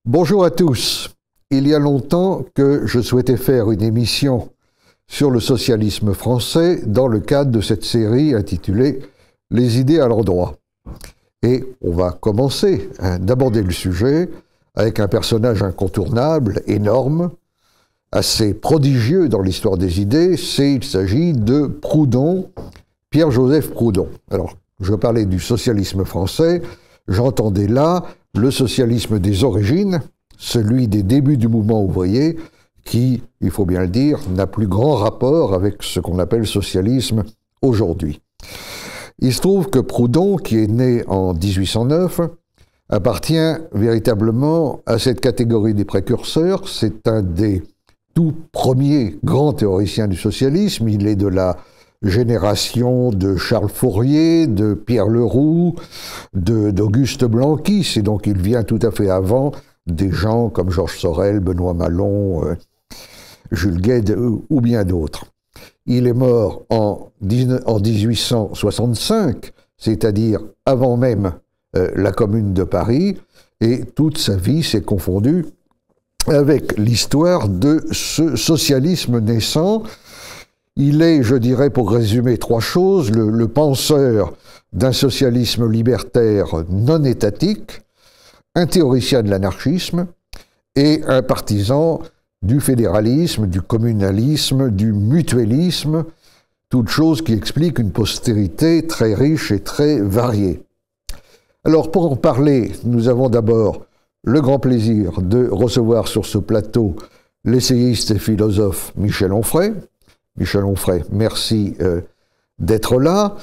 Bonjour à tous. Il y a longtemps que je souhaitais faire une émission sur le socialisme français dans le cadre de cette série intitulée « Les idées à l'endroit ». Et on va commencer d'aborder le sujet avec un personnage incontournable, énorme, assez prodigieux dans l'histoire des idées. Il s'agit de Proudhon, Pierre-Joseph Proudhon. Alors, je parlais du socialisme français, j'entendais là le socialisme des origines, celui des débuts du mouvement ouvrier, qui, il faut bien le dire, n'a plus grand rapport avec ce qu'on appelle socialisme aujourd'hui. Il se trouve que Proudhon, qui est né en 1809, appartient véritablement à cette catégorie des précurseurs. C'est un des tout premiers grands théoriciens du socialisme. Il est de la génération de Charles Fourier, de Pierre Leroux, d'Auguste Blanquis, et donc il vient tout à fait avant des gens comme Georges Sorel, Benoît Malon, Jules Guesde ou bien d'autres. Il est mort en 1865, c'est-à-dire avant même la Commune de Paris, et toute sa vie s'est confondue avec l'histoire de ce socialisme naissant. Il est, je dirais, pour résumer trois choses, le penseur d'un socialisme libertaire non étatique, un théoricien de l'anarchisme et un partisan du fédéralisme, du communalisme, du mutualisme, toutes choses qui expliquent une postérité très riche et très variée. Alors, pour en parler, nous avons d'abord le grand plaisir de recevoir sur ce plateau l'essayiste et philosophe Michel Onfray. Michel Onfray, merci d'être là.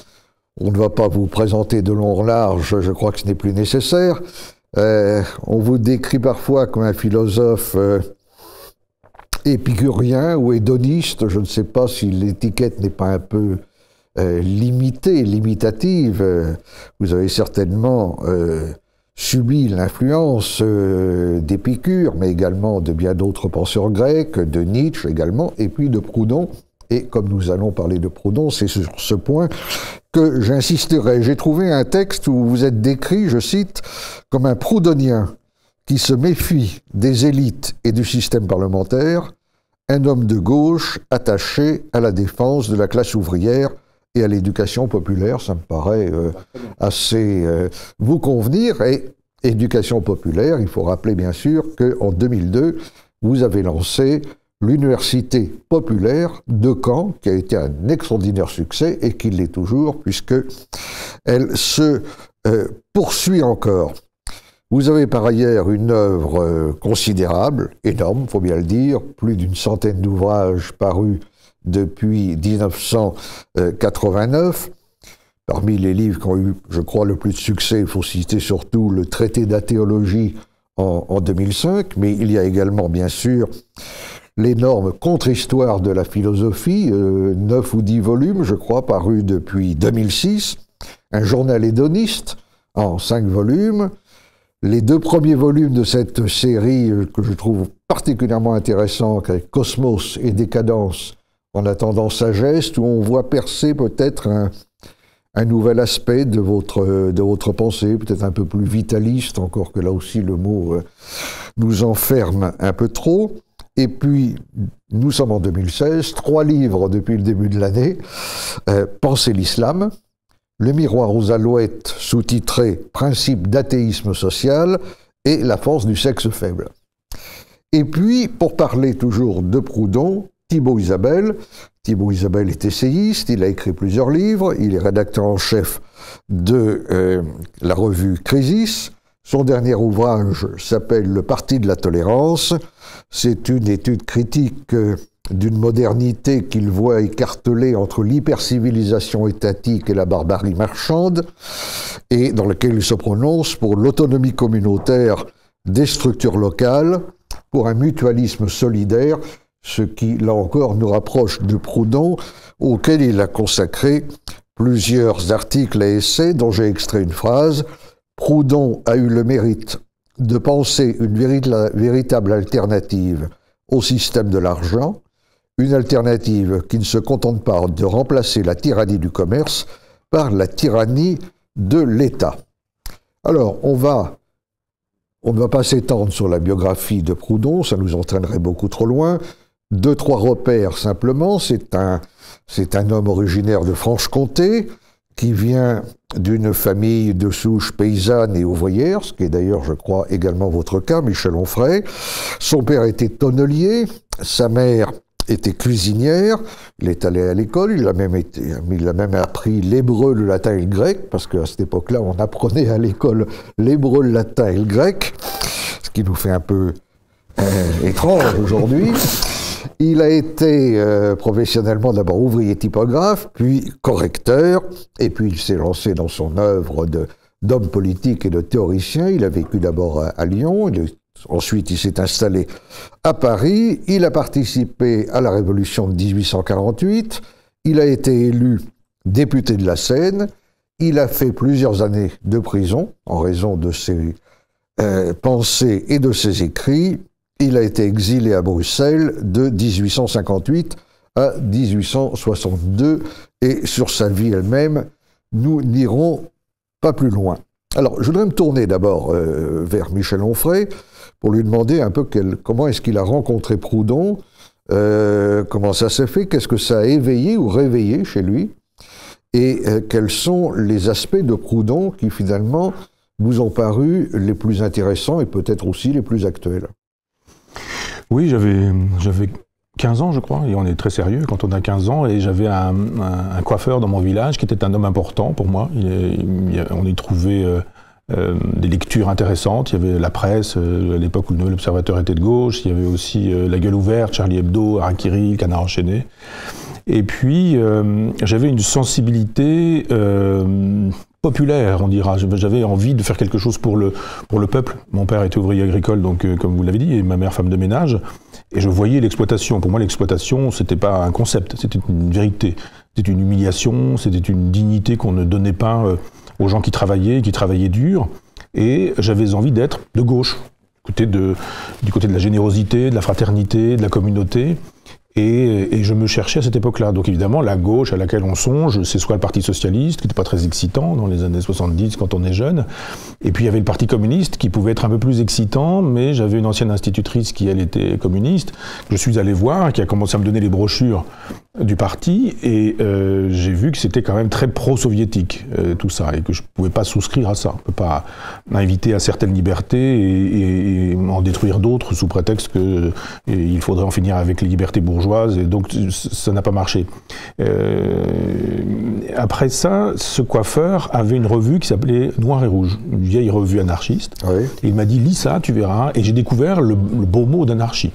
On ne va pas vous présenter de long en large, je crois que ce n'est plus nécessaire. On vous décrit parfois comme un philosophe épicurien ou hédoniste. Je ne sais pas si l'étiquette n'est pas un peu limitée, limitative. Vous avez certainement subi l'influence d'Épicure, mais également de bien d'autres penseurs grecs, de Nietzsche également, et puis de Proudhon. Et comme nous allons parler de Proudhon, c'est sur ce point que j'insisterai. J'ai trouvé un texte où vous êtes décrit, je cite, comme un proudhonien qui se méfie des élites et du système parlementaire, un homme de gauche attaché à la défense de la classe ouvrière et à l'éducation populaire. Ça me paraît assez vous convenir. Et éducation populaire, il faut rappeler bien sûr qu'en 2002, vous avez lancé l'Université populaire de Caen, qui a été un extraordinaire succès et qui l'est toujours, puisqu'elle se poursuit encore. Vous avez par ailleurs une œuvre considérable, énorme, il faut bien le dire, plus d'une centaine d'ouvrages parus depuis 1989. Parmi les livres qui ont eu, je crois, le plus de succès, il faut citer surtout le traité d'athéologie en 2005, mais il y a également, bien sûr, l'énorme contre-histoire de la philosophie, 9 ou 10 volumes, je crois, parus depuis 2006, un journal hédoniste en 5 volumes, les 2 premiers volumes de cette série que je trouve particulièrement intéressant, avec Cosmos et Décadence, en attendant Sagesse, où on voit percer peut-être un nouvel aspect de votre pensée, peut-être un peu plus vitaliste, encore que là aussi le mot nous enferme un peu trop. Et puis, nous sommes en 2016, 3 livres depuis le début de l'année, Penser l'islam, Le miroir aux alouettes, sous-titré Principe d'athéisme social, et La force du sexe faible. Et puis, pour parler toujours de Proudhon, Thibaut Isabelle. Thibaut Isabelle est essayiste, il a écrit plusieurs livres, il est rédacteur en chef de la revue Crisis. Son dernier ouvrage s'appelle Le Parti de la tolérance. C'est une étude critique d'une modernité qu'il voit écartelée entre l'hypercivilisation étatique et la barbarie marchande, et dans laquelle il se prononce pour l'autonomie communautaire des structures locales, pour un mutualisme solidaire, ce qui, là encore, nous rapproche de Proudhon, auquel il a consacré plusieurs articles et essais dont j'ai extrait une phrase. Proudhon a eu le mérite de penser une véritable alternative au système de l'argent, une alternative qui ne se contente pas de remplacer la tyrannie du commerce par la tyrannie de l'État. Alors, on ne va pas s'étendre sur la biographie de Proudhon, ça nous entraînerait beaucoup trop loin. 2-3 repères simplement. C'est un homme originaire de Franche-Comté qui vient d'une famille de souche paysanne et ouvrière, ce qui est d'ailleurs, je crois, également votre cas, Michel Onfray. Son père était tonnelier, sa mère était cuisinière, il est allé à l'école, il a même appris l'hébreu, le latin et le grec, parce qu'à cette époque-là, on apprenait à l'école l'hébreu, le latin et le grec, ce qui nous fait un peu étrange aujourd'hui. Il a été professionnellement d'abord ouvrier typographe, puis correcteur, et puis il s'est lancé dans son œuvre d'homme politique et de théoricien. Il a vécu d'abord à Lyon, ensuite il s'est installé à Paris, il a participé à la Révolution de 1848, il a été élu député de la Seine, il a fait plusieurs années de prison en raison de ses pensées et de ses écrits. Il a été exilé à Bruxelles de 1858 à 1862 et sur sa vie elle-même, nous n'irons pas plus loin. Alors, je voudrais me tourner d'abord vers Michel Onfray pour lui demander un peu comment est-ce qu'il a rencontré Proudhon, comment ça s'est fait, qu'est-ce que ça a éveillé ou réveillé chez lui, et quels sont les aspects de Proudhon qui finalement vous ont paru les plus intéressants et peut-être aussi les plus actuels. Oui, j'avais 15 ans, je crois, et on est très sérieux quand on a 15 ans, et j'avais un coiffeur dans mon village qui était un homme important pour moi. On y trouvait des lectures intéressantes, il y avait la presse, à l'époque où le Nouvel Observateur était de gauche, il y avait aussi La Gueule ouverte, Charlie Hebdo, Harakiri, Le Canard enchaîné. Et puis, j'avais une sensibilité populaire, on dira. J'avais envie de faire quelque chose pour le peuple. Mon père était ouvrier agricole, donc comme vous l'avez dit, et ma mère femme de ménage. Et je voyais l'exploitation. Pour moi, l'exploitation, c'était pas un concept, c'était une vérité. C'était une humiliation, c'était une dignité qu'on ne donnait pas aux gens qui travaillaient dur. Et j'avais envie d'être de gauche, du côté de la générosité, de la fraternité, de la communauté. Et je me cherchais à cette époque-là. Donc évidemment, la gauche à laquelle on songe, c'est soit le Parti socialiste, qui n'était pas très excitant dans les années 70 quand on est jeune, et puis il y avait le Parti communiste qui pouvait être un peu plus excitant, mais j'avais une ancienne institutrice qui, elle, était communiste, que je suis allé voir, qui a commencé à me donner les brochures du parti, et j'ai vu que c'était quand même très pro-soviétique, tout ça, et que je ne pouvais pas souscrire à ça. On ne peut pas inviter à certaines libertés et en détruire d'autres sous prétexte qu'il faudrait en finir avec les libertés bourgeoises, et donc ça n'a pas marché. Après ça, ce coiffeur avait une revue qui s'appelait Noir et Rouge, une vieille revue anarchiste, oui. Et il m'a dit « lis ça, tu verras », et j'ai découvert le beau mot d'anarchie.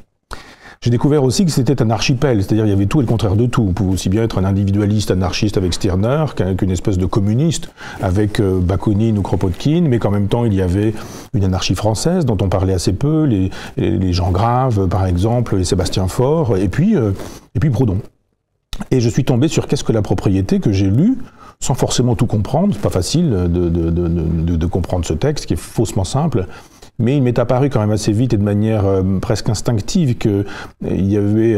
J'ai découvert aussi que c'était un archipel, c'est-à-dire il y avait tout et le contraire de tout. On pouvait aussi bien être un individualiste anarchiste avec Stirner qu'une espèce de communiste avec Bakounine ou Kropotkin, mais qu'en même temps il y avait une anarchie française dont on parlait assez peu, les Jean Grave par exemple, les Sébastien Faure, et puis Proudhon. Et je suis tombé sur Qu'est-ce que la propriété, que j'ai lu, sans forcément tout comprendre. C'est pas facile de comprendre ce texte qui est faussement simple. Mais il m'est apparu quand même assez vite et de manière presque instinctive qu'il y avait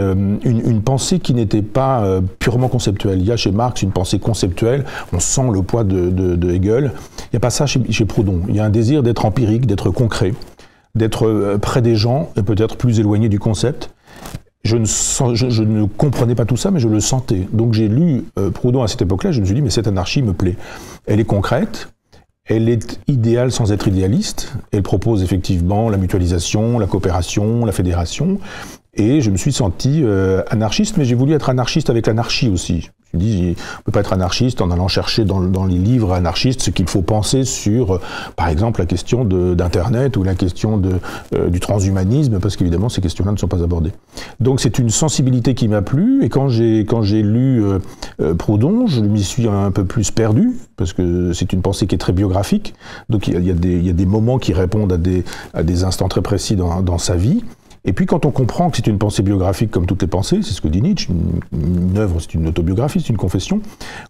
une pensée qui n'était pas purement conceptuelle. Il y a chez Marx une pensée conceptuelle, on sent le poids de Hegel. Il n'y a pas ça chez Proudhon. Il y a un désir d'être empirique, d'être concret, d'être près des gens et peut-être plus éloigné du concept. Je ne comprenais pas tout ça, mais je le sentais. Donc j'ai lu Proudhon à cette époque-là, je me suis dit, mais cette anarchie me plaît. Elle est concrète. Elle est idéale sans être idéaliste. Elle propose effectivement la mutualisation, la coopération, la fédération. Et je me suis senti anarchiste, mais j'ai voulu être anarchiste avec l'anarchie aussi. Je me suis dit, on ne peut pas être anarchiste en allant chercher dans les livres anarchistes ce qu'il faut penser sur, par exemple, la question d'Internet ou la question du transhumanisme, parce qu'évidemment, ces questions-là ne sont pas abordées. Donc c'est une sensibilité qui m'a plu, et quand j'ai lu Proudhon, je m'y suis un peu plus perdu, parce que c'est une pensée qui est très biographique, donc il y a des moments qui répondent à des instants très précis dans sa vie. Et puis quand on comprend que c'est une pensée biographique comme toutes les pensées, c'est ce que dit Nietzsche, une œuvre c'est une autobiographie, c'est une confession,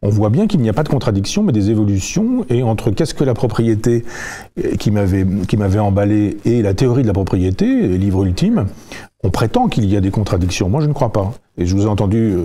on voit bien qu'il n'y a pas de contradiction mais des évolutions, et entre qu'est-ce que la propriété qui m'avait emballé et la théorie de la propriété, livre ultime, on prétend qu'il y a des contradictions. Moi, je ne crois pas. Et je vous ai entendu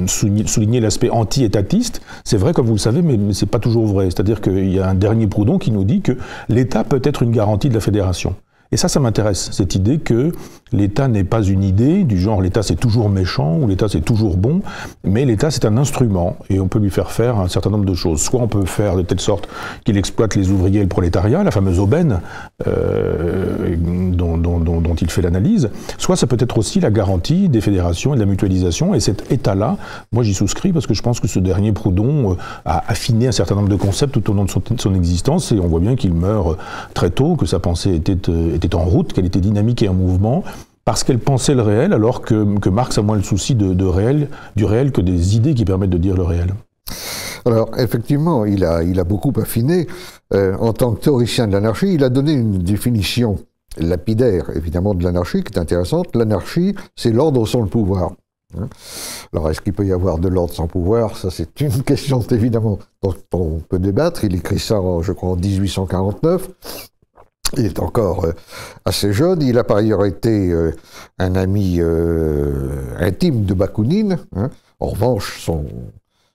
souligner l'aspect anti-étatiste. C'est vrai, comme vous le savez, mais ce n'est pas toujours vrai. C'est-à-dire qu'il y a un dernier Proudhon qui nous dit que l'État peut être une garantie de la fédération. Et ça m'intéresse, cette idée que l'État n'est pas une idée, du genre l'État c'est toujours méchant ou l'État c'est toujours bon, mais l'État c'est un instrument et on peut lui faire un certain nombre de choses. Soit on peut faire de telle sorte qu'il exploite les ouvriers et le prolétariat, la fameuse aubaine dont il fait l'analyse, soit ça peut être aussi la garantie des fédérations et de la mutualisation, et cet État-là, moi j'y souscris parce que je pense que ce dernier Proudhon a affiné un certain nombre de concepts tout au long de son existence, et on voit bien qu'il meurt très tôt, que sa pensée était en route, qu'elle était dynamique et en mouvement, parce qu'elle pensait le réel, alors que Marx a moins le souci du réel que des idées qui permettent de dire le réel. Alors, effectivement, il a beaucoup affiné. En tant que théoricien de l'anarchie, il a donné une définition lapidaire, évidemment, de l'anarchie, qui est intéressante. L'anarchie, c'est l'ordre sans le pouvoir. Alors, est-ce qu'il peut y avoir de l'ordre sans pouvoir? Ça, c'est une question, évidemment, dont on peut débattre. Il écrit ça, je crois, en 1849. Il est encore assez jeune. Il a par ailleurs été un ami intime de Bakounine. En revanche,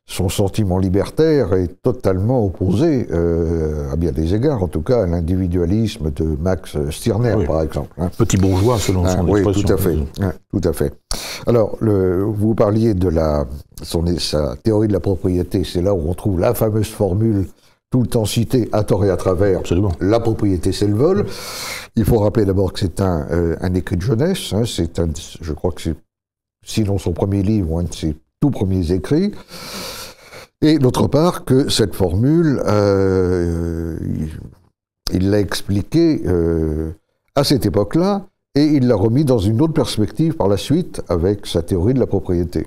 son sentiment libertaire est totalement opposé, à bien des égards, en tout cas, à l'individualisme de Max Stirner, oui, par exemple. Petit bourgeois, selon son expression. Oui, tout à fait. Tout à fait. Alors, vous parliez de sa théorie de la propriété. C'est là où on trouve la fameuse formule tout le temps cité à tort et à travers. Absolument. La propriété, c'est le vol. Il faut rappeler d'abord que c'est un écrit de jeunesse. Je crois que c'est, sinon son premier livre, ou un de ses tout premiers écrits. Et d'autre part, que cette formule, il l'a expliquée à cette époque-là, et il l'a remis dans une autre perspective par la suite avec sa théorie de la propriété.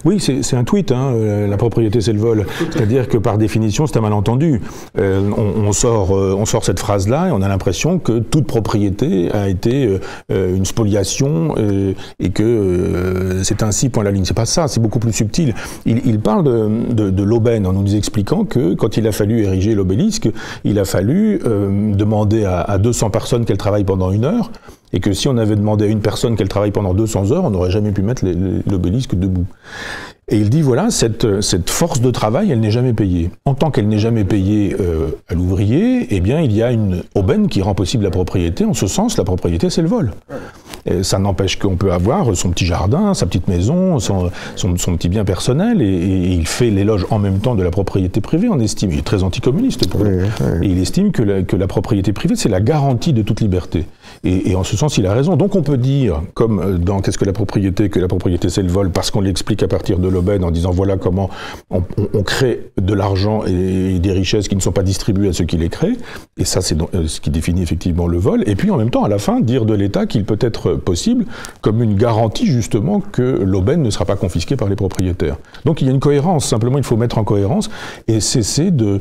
Oui, c'est un tweet, la propriété c'est le vol. C'est-à-dire que par définition, c'est un malentendu. On sort cette phrase-là et on a l'impression que toute propriété a été une spoliation et que c'est ainsi point la ligne. C'est pas ça, c'est beaucoup plus subtil. Il parle de l'aubaine en nous expliquant que quand il a fallu ériger l'obélisque, il a fallu demander à 200 personnes qu'elles travaillent pendant 1 heure. Et que si on avait demandé à une personne qu'elle travaille pendant 200 heures, on n'aurait jamais pu mettre l'obélisque debout. Et il dit, voilà, cette force de travail, elle n'est jamais payée. En tant qu'elle n'est jamais payée à l'ouvrier, eh bien, il y a une aubaine qui rend possible la propriété. En ce sens, la propriété, c'est le vol. Et ça n'empêche qu'on peut avoir son petit jardin, sa petite maison, son petit bien personnel, et il fait l'éloge en même temps de la propriété privée. On estime, il est très anticommuniste pour lui, et il estime que la propriété privée, c'est la garantie de toute liberté. Et en ce sens, il a raison. Donc on peut dire, comme dans Qu'est-ce que la propriété c'est le vol, parce qu'on l'explique à partir de l'aubaine en disant voilà comment on crée de l'argent et des richesses qui ne sont pas distribuées à ceux qui les créent, et ça c'est ce qui définit effectivement le vol, et puis en même temps à la fin dire de l'État qu'il peut être possible comme une garantie justement que l'aubaine ne sera pas confisquée par les propriétaires. Donc il y a une cohérence, simplement il faut mettre en cohérence et cesser de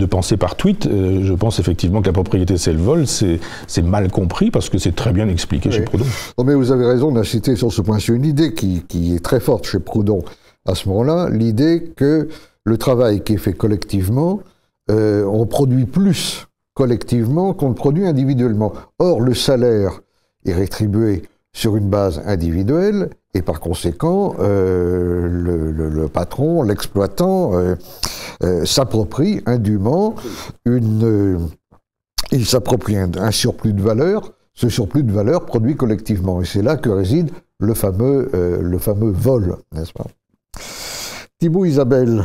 penser par tweet. Je pense effectivement que la propriété c'est le vol, c'est mal compris parce que c'est très bien expliqué chez Proudhon. Non, mais vous avez raison d'inciter sur ce point. C'est une idée qui est très forte chez Proudhon à ce moment-là, l'idée que le travail qui est fait collectivement, on produit plus collectivement qu'on le produit individuellement. Or, le salaire est rétribué sur une base individuelle et par conséquent, le patron, l'exploitant, s'approprie indûment il s'approprie un surplus de valeur. Ce surplus de valeur produit collectivement. Et c'est là que réside le fameux vol, n'est-ce pas? Thibaut Isabelle,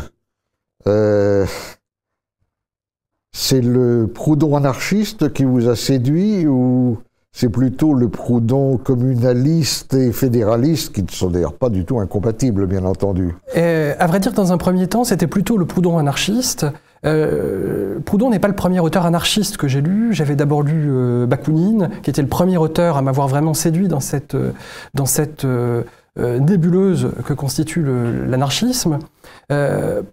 c'est le Proudhon anarchiste qui vous a séduit ou c'est plutôt le Proudhon communaliste et fédéraliste qui ne sont d'ailleurs pas du tout incompatibles, bien entendu? À vrai dire, dans un premier temps, c'était plutôt le Proudhon anarchiste. Proudhon n'est pas le premier auteur anarchiste que j'ai lu. J'avais d'abord lu Bakounine, qui était le premier auteur à m'avoir vraiment séduit dans cette nébuleuse que constitue l'anarchisme.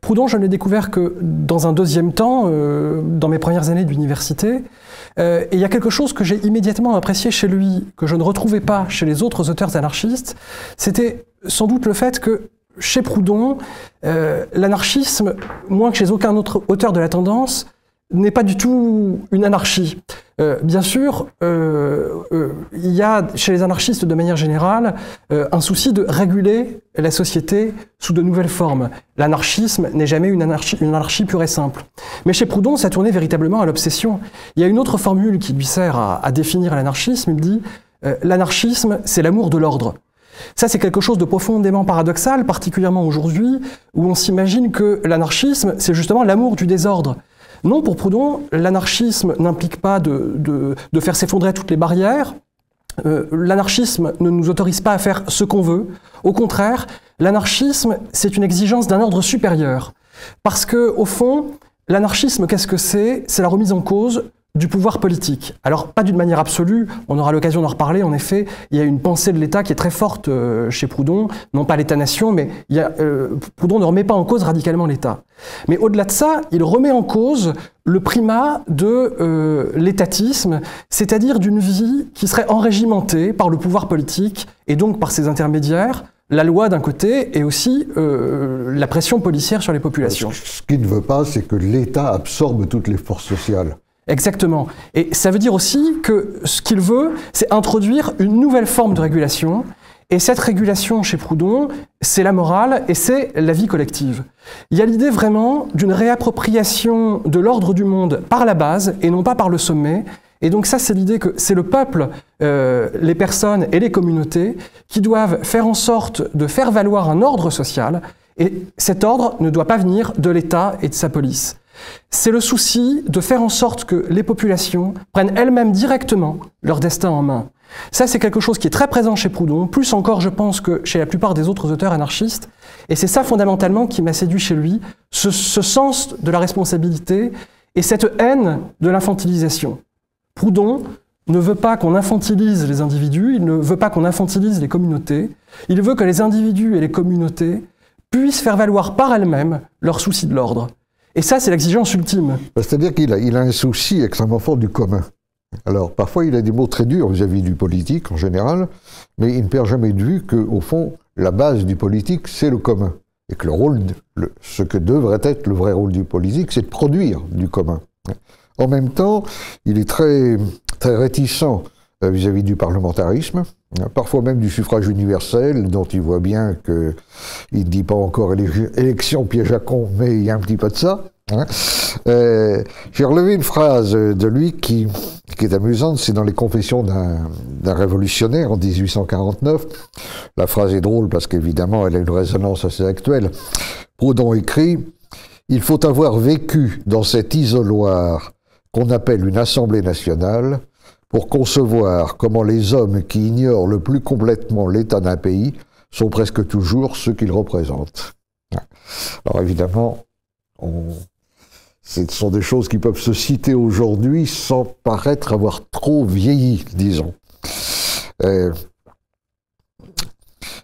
Proudhon, je ne l'ai découvert que dans un deuxième temps, dans mes premières années d'université, Et il y a quelque chose que j'ai immédiatement apprécié chez lui, que je ne retrouvais pas chez les autres auteurs anarchistes, c'était sans doute le fait que chez Proudhon, l'anarchisme, moins que chez aucun autre auteur de la tendance, n'est pas du tout une anarchie. Bien sûr, il y a chez les anarchistes de manière générale un souci de réguler la société sous de nouvelles formes. L'anarchisme n'est jamais une anarchie pure et simple. Mais chez Proudhon, ça tournait véritablement à l'obsession. Il y a une autre formule qui lui sert à définir l'anarchisme. Il dit l'anarchisme, c'est l'amour de l'ordre. Ça, c'est quelque chose de profondément paradoxal, particulièrement aujourd'hui, où on s'imagine que l'anarchisme, c'est justement l'amour du désordre. Non, pour Proudhon, l'anarchisme n'implique pas de faire s'effondrer toutes les barrières. L'anarchisme ne nous autorise pas à faire ce qu'on veut. Au contraire, l'anarchisme, c'est une exigence d'un ordre supérieur. Parce que, au fond, l'anarchisme, qu'est-ce que c'est? C'est la remise en cause du pouvoir politique. Alors, pas d'une manière absolue, on aura l'occasion d'en reparler, en effet, il y a une pensée de l'État qui est très forte chez Proudhon, non pas l'État-nation, mais Proudhon ne remet pas en cause radicalement l'État. Mais au-delà de ça, il remet en cause le primat de l'étatisme, c'est-à-dire d'une vie qui serait enrégimentée par le pouvoir politique, et donc par ses intermédiaires, la loi d'un côté, et aussi la pression policière sur les populations. Ce qu'il ne veut pas, c'est que l'État absorbe toutes les forces sociales. Exactement. Et ça veut dire aussi que ce qu'il veut, c'est introduire une nouvelle forme de régulation. Et cette régulation, chez Proudhon, c'est la morale et c'est la vie collective. Il y a l'idée vraiment d'une réappropriation de l'ordre du monde par la base et non pas par le sommet. Et donc ça, c'est l'idée que c'est le peuple, les personnes et les communautés qui doivent faire en sorte de faire valoir un ordre social. Et cet ordre ne doit pas venir de l'État et de sa police. C'est le souci de faire en sorte que les populations prennent elles-mêmes directement leur destin en main. Ça, c'est quelque chose qui est très présent chez Proudhon, plus encore, je pense, que chez la plupart des autres auteurs anarchistes. Et c'est ça, fondamentalement, qui m'a séduit chez lui, ce sens de la responsabilité et cette haine de l'infantilisation. Proudhon ne veut pas qu'on infantilise les individus, il ne veut pas qu'on infantilise les communautés, il veut que les individus et les communautés puissent faire valoir par elles-mêmes leur souci de l'ordre. Et ça, c'est l'exigence ultime. C'est-à-dire qu'il a un souci extrêmement fort du commun. Alors, parfois, il a des mots très durs vis-à-vis du politique, en général, mais il ne perd jamais de vue qu'au fond, la base du politique, c'est le commun. Et que ce que devrait être le vrai rôle du politique, c'est de produire du commun. En même temps, il est très, très réticent vis-à-vis du parlementarisme, parfois même du suffrage universel, dont il voit bien qu'il ne dit pas encore élection piège à con, mais il y a un petit peu de ça. J'ai relevé une phrase de lui qui est amusante, c'est dans les Confessions d'un révolutionnaire en 1849. La phrase est drôle parce qu'évidemment elle a une résonance assez actuelle. Proudhon écrit « Il faut avoir vécu dans cet isoloir qu'on appelle une Assemblée nationale pour concevoir comment les hommes qui ignorent le plus complètement l'état d'un pays sont presque toujours ceux qu'ils représentent. » Alors évidemment, ce sont des choses qui peuvent se citer aujourd'hui sans paraître avoir trop vieilli, disons.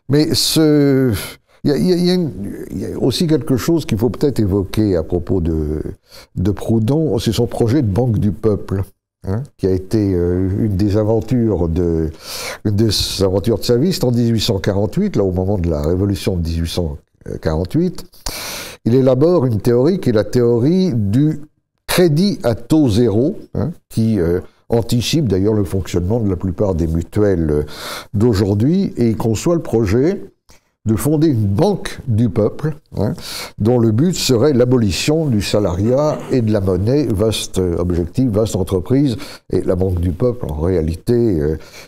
Mais il y a aussi quelque chose qu'il faut peut-être évoquer à propos de Proudhon, c'est son projet de Banque du peuple, qui a été une des aventures de sa vie. C'est en 1848, là au moment de la révolution de 1848. Il élabore une théorie qui est la théorie du crédit à taux zéro, qui anticipe d'ailleurs le fonctionnement de la plupart des mutuelles d'aujourd'hui, et il conçoit le projet de fonder une banque du peuple, dont le but serait l'abolition du salariat et de la monnaie, vaste objectif, vaste entreprise. Et la banque du peuple, en réalité,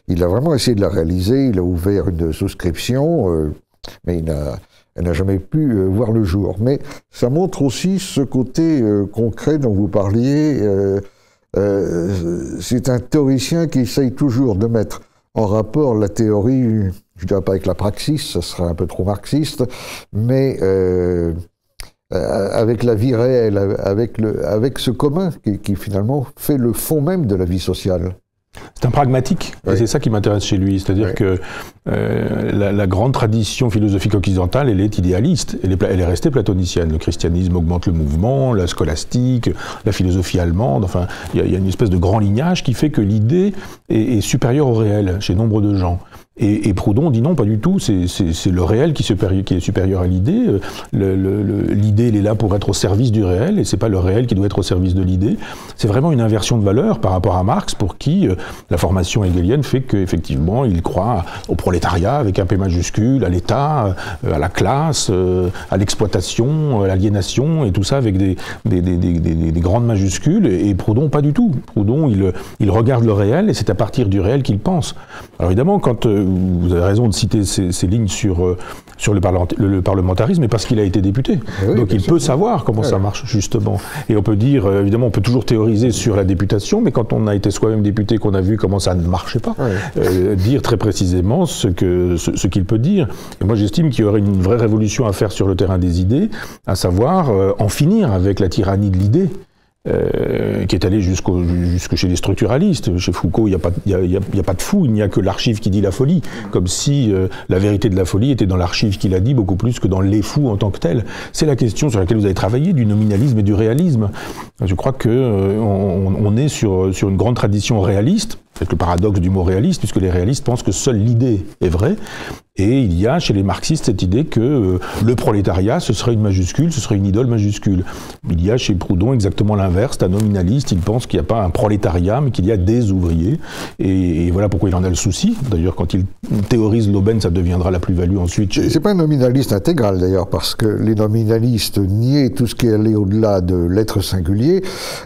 il a vraiment essayé de la réaliser, il a ouvert une souscription, mais elle n'a jamais pu voir le jour. Mais ça montre aussi ce côté concret dont vous parliez. C'est un théoricien qui essaye toujours de mettre en rapport la théorie, je ne dirais pas avec la praxis, ça serait un peu trop marxiste, mais avec la vie réelle, avec ce commun qui finalement fait le fond même de la vie sociale. C'est un pragmatique, et c'est ça qui m'intéresse chez lui. C'est-à-dire que la grande tradition philosophique occidentale, elle est idéaliste, elle est restée platonicienne. Le christianisme augmente le mouvement, la scolastique, la philosophie allemande, enfin, il y a une espèce de grand lignage qui fait que l'idée est supérieure au réel chez nombre de gens. Et Proudhon dit non, pas du tout, c'est le réel qui est supérieur à l'idée. L'idée, elle est là pour être au service du réel, et c'est pas le réel qui doit être au service de l'idée. C'est vraiment une inversion de valeur par rapport à Marx, pour qui la formation hegelienne fait qu'effectivement, il croit au prolétariat avec un P majuscule, à l'État, à la classe, à l'exploitation, à l'aliénation, et tout ça avec des grandes majuscules. Et Proudhon, pas du tout. Proudhon, il regarde le réel, et c'est à partir du réel qu'il pense. Alors évidemment, quand vous avez raison de citer ces lignes sur le parlementarisme, mais parce qu'il a été député. Oui, donc il peut savoir comment ça marche, justement. Et on peut dire, évidemment, on peut toujours théoriser sur la députation, mais quand on a été soi-même député, qu'on a vu comment ça ne marchait pas, dire très précisément ce qu'il peut dire. Et moi, j'estime qu'il y aurait une vraie révolution à faire sur le terrain des idées, à savoir en finir avec la tyrannie de l'idée. Qui est allé jusque chez les structuralistes. Chez Foucault, il n'y a pas de fou, il n'y a que l'archive qui dit la folie. Comme si la vérité de la folie était dans l'archive qui l'a dit, beaucoup plus que dans les fous en tant que tels. C'est la question sur laquelle vous avez travaillé, du nominalisme et du réalisme. Je crois qu'on est sur une grande tradition réaliste, c'est le paradoxe du mot réaliste, puisque les réalistes pensent que seule l'idée est vraie. Et il y a chez les marxistes cette idée que le prolétariat, ce serait une majuscule, ce serait une idole majuscule. Il y a chez Proudhon exactement l'inverse, c'est un nominaliste, il pense qu'il n'y a pas un prolétariat, mais qu'il y a des ouvriers. Et voilà pourquoi il en a le souci. D'ailleurs, quand il théorise l'aubaine, ça deviendra la plus-value ensuite. C'est pas un nominaliste intégral, d'ailleurs, parce que les nominalistes niaient tout ce qui allait au-delà de l'être singulier.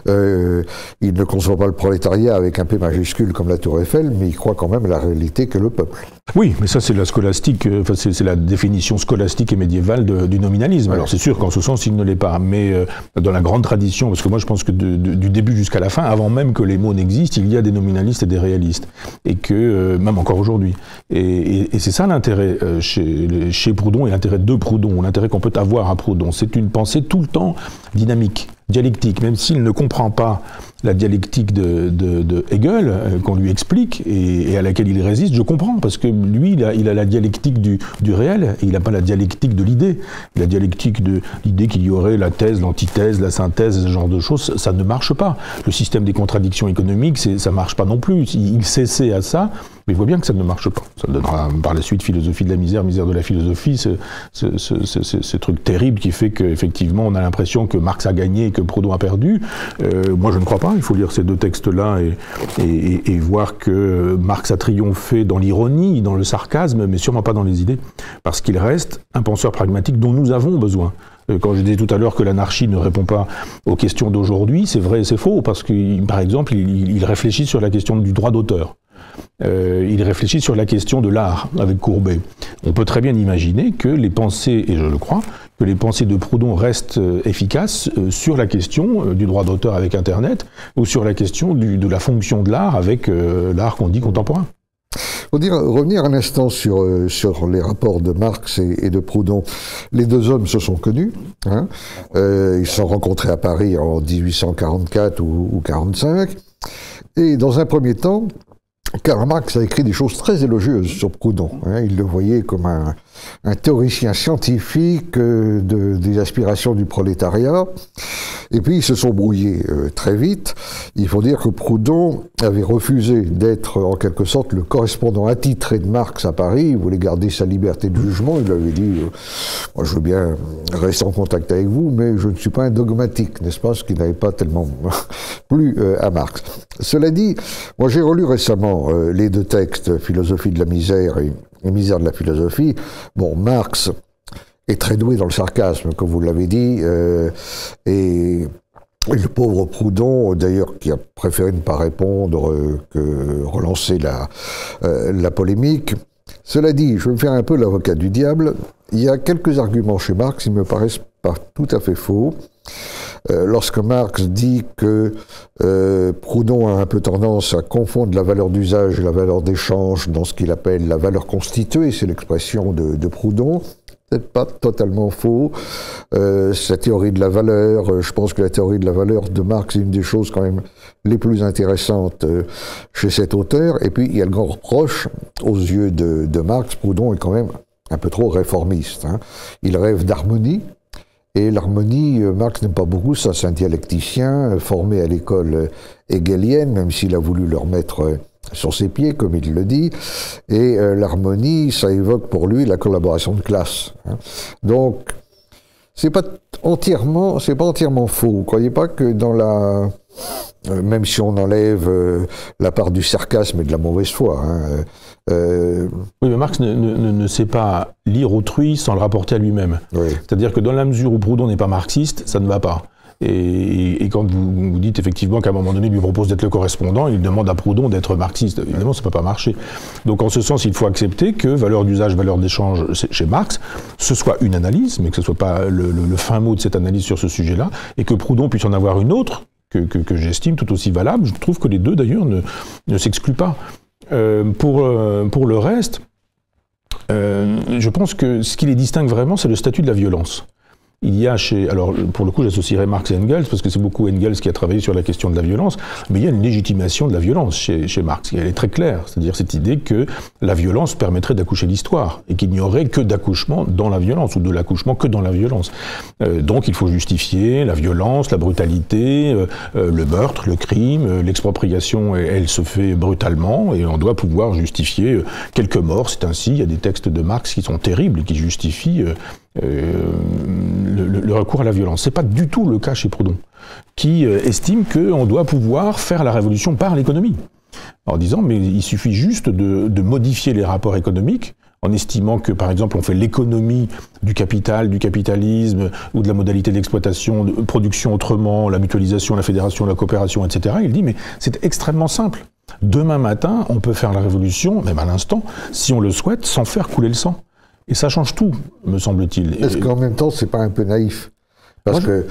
Ils ne conçoivent pas le prolétariat avec un P majuscule comme la Tour Eiffel, mais ils croient quand même à la réalité que le peuple. Oui, mais ça c'est la scolastique, enfin, c'est la définition scolastique et médiévale du nominalisme. Alors c'est sûr qu'en ce sens il ne l'est pas, mais dans la grande tradition, parce que moi je pense que du début jusqu'à la fin, avant même que les mots n'existent, il y a des nominalistes et des réalistes, et que même encore aujourd'hui. Et c'est ça l'intérêt chez Proudhon et l'intérêt de Proudhon, l'intérêt qu'on peut avoir à Proudhon, c'est une pensée tout le temps dynamique, dialectique, même s'il ne comprend pas la dialectique de Hegel, qu'on lui explique et à laquelle il résiste, je comprends, parce que lui, il a la dialectique du réel, et il n'a pas la dialectique de l'idée. La dialectique de l'idée qu'il y aurait la thèse, l'antithèse, la synthèse, ce genre de choses, ça ne marche pas. Le système des contradictions économiques, ça ne marche pas non plus. Il s'essaie à ça, mais il voit bien que ça ne marche pas. Ça donnera par la suite philosophie de la misère, misère de la philosophie, ce truc terrible qui fait qu'effectivement on a l'impression que Marx a gagné et que Proudhon a perdu. Moi je ne crois pas, il faut lire ces deux textes-là et voir que Marx a triomphé dans l'ironie, dans le sarcasme, mais sûrement pas dans les idées, parce qu'il reste un penseur pragmatique dont nous avons besoin. Quand je disais tout à l'heure que l'anarchie ne répond pas aux questions d'aujourd'hui, c'est vrai et c'est faux, parce que par exemple il réfléchit sur la question du droit d'auteur. Il réfléchit sur la question de l'art avec Courbet. On peut très bien imaginer que les pensées, et je le crois, que les pensées de Proudhon restent efficaces sur la question du droit d'auteur avec Internet, ou sur la question de la fonction de l'art avec l'art qu'on dit contemporain. Faut revenir un instant sur les rapports de Marx et de Proudhon. Les deux hommes se sont connus. Hein. Ils se sont rencontrés à Paris en 1844 ou 45. Et dans un premier temps, Karl Marx a écrit des choses très élogieuses sur Proudhon. Hein. Il le voyait comme un théoricien scientifique des aspirations du prolétariat. Et puis ils se sont brouillés très vite. Il faut dire que Proudhon avait refusé d'être en quelque sorte le correspondant attitré de Marx à Paris. Il voulait garder sa liberté de jugement. Il avait dit moi je veux bien rester en contact avec vous, mais je ne suis pas un dogmatique, n'est-ce pas, ce qui n'avait pas tellement plu à Marx. Cela dit, moi j'ai relu récemment les deux textes, Philosophie de la misère et Misère de la philosophie. Bon, Marx est très doué dans le sarcasme, comme vous l'avez dit, et le pauvre Proudhon, d'ailleurs, qui a préféré ne pas répondre que relancer la polémique. Cela dit, je vais me faire un peu l'avocat du diable. Il y a quelques arguments chez Marx qui me paraissent pas tout à fait faux. Lorsque Marx dit que Proudhon a un peu tendance à confondre la valeur d'usage et la valeur d'échange dans ce qu'il appelle la valeur constituée, c'est l'expression de Proudhon, peut-être pas totalement faux. Sa théorie de la valeur, je pense que la théorie de la valeur de Marx est une des choses quand même les plus intéressantes chez cet auteur. Et puis il y a le grand reproche aux yeux de Marx, Proudhon est quand même un peu trop réformiste. Hein. Il rêve d'harmonie. Et l'harmonie, Marx n'aime pas beaucoup ça, c'est un dialecticien formé à l'école hegelienne, même s'il a voulu le remettre sur ses pieds, comme il le dit. Et l'harmonie, ça évoque pour lui la collaboration de classe. Hein. Donc, c'est pas entièrement faux. Vous croyez pas que dans la... même si on enlève la part du sarcasme et de la mauvaise foi. Hein, oui, mais Marx ne sait pas lire autrui sans le rapporter à lui-même. Oui. C'est-à-dire que dans la mesure où Proudhon n'est pas marxiste, ça ne va pas. Et quand vous dites effectivement qu'à un moment donné, il lui propose d'être le correspondant, il demande à Proudhon d'être marxiste. Évidemment, ça ne peut pas marcher. Donc en ce sens, il faut accepter que valeur d'usage, valeur d'échange chez Marx, ce soit une analyse, mais que ce ne soit pas le fin mot de cette analyse sur ce sujet-là, et que Proudhon puisse en avoir une autre, que j'estime tout aussi valable. Je trouve que les deux, d'ailleurs, ne s'excluent pas. Pour le reste, je pense que ce qui les distingue vraiment, c'est le statut de la violence. Il y a alors pour le coup j'associerais Marx et Engels, parce que c'est beaucoup Engels qui a travaillé sur la question de la violence, mais il y a une légitimation de la violence chez Marx. Elle est très claire, c'est-à-dire cette idée que la violence permettrait d'accoucher l'histoire, et qu'il n'y aurait que d'accouchement dans la violence, ou de l'accouchement que dans la violence. Donc il faut justifier la violence, la brutalité, le meurtre, le crime, l'expropriation, elle se fait brutalement, et on doit pouvoir justifier quelques morts, c'est ainsi. Il y a des textes de Marx qui sont terribles et qui justifient le recours à la violence. C'est pas du tout le cas chez Proudhon, qui estime qu'on doit pouvoir faire la révolution par l'économie, en disant mais il suffit juste de modifier les rapports économiques, en estimant que par exemple on fait l'économie du capital, du capitalisme, ou de la modalité d'exploitation, de production autrement, la mutualisation, la fédération, la coopération, etc. Il dit mais c'est extrêmement simple. Demain matin, on peut faire la révolution, même à l'instant, si on le souhaite, sans faire couler le sang. Et ça change tout, me semble-t-il. Est-ce qu'en même temps, c'est pas un peu naïf? Parce que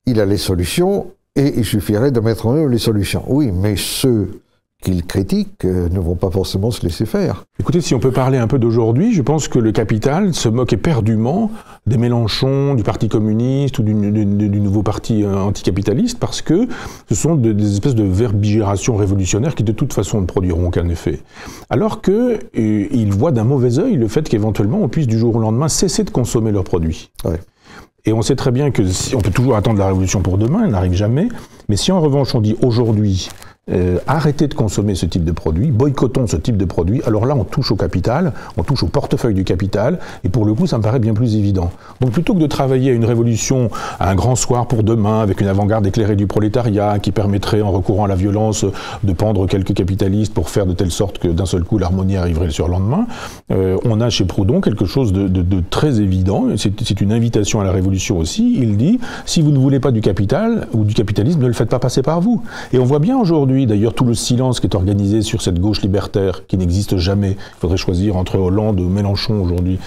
il a les solutions, et il suffirait de mettre en œuvre les solutions. Oui, mais ceux qu'il critique ne vont pas forcément se laisser faire. Écoutez, si on peut parler un peu d'aujourd'hui, je pense que le capital se moque éperdument des Mélenchon, du Parti communiste ou du nouveau parti anticapitaliste, parce que ce sont des espèces de verbigérations révolutionnaires qui de toute façon ne produiront aucun effet. Alors qu'ils voient d'un mauvais œil le fait qu'éventuellement on puisse du jour au lendemain cesser de consommer leurs produits. Ouais. Et on sait très bien que on peut toujours attendre la révolution pour demain, elle n'arrive jamais, mais si en revanche on dit aujourd'hui arrêtez de consommer ce type de produit, boycottons ce type de produit, alors là on touche au capital, on touche au portefeuille du capital, et pour le coup ça me paraît bien plus évident. Donc plutôt que de travailler à une révolution, à un grand soir pour demain, avec une avant-garde éclairée du prolétariat, qui permettrait en recourant à la violence de pendre quelques capitalistes pour faire de telle sorte que d'un seul coup l'harmonie arriverait le surlendemain, on a chez Proudhon quelque chose de très évident, c'est une invitation à la révolution aussi. Il dit, si vous ne voulez pas du capital ou du capitalisme, ne le faites pas passer par vous. Et on voit bien aujourd'hui, d'ailleurs, tout le silence qui est organisé sur cette gauche libertaire qui n'existe jamais. Il faudrait choisir entre Hollande ou Mélenchon aujourd'hui,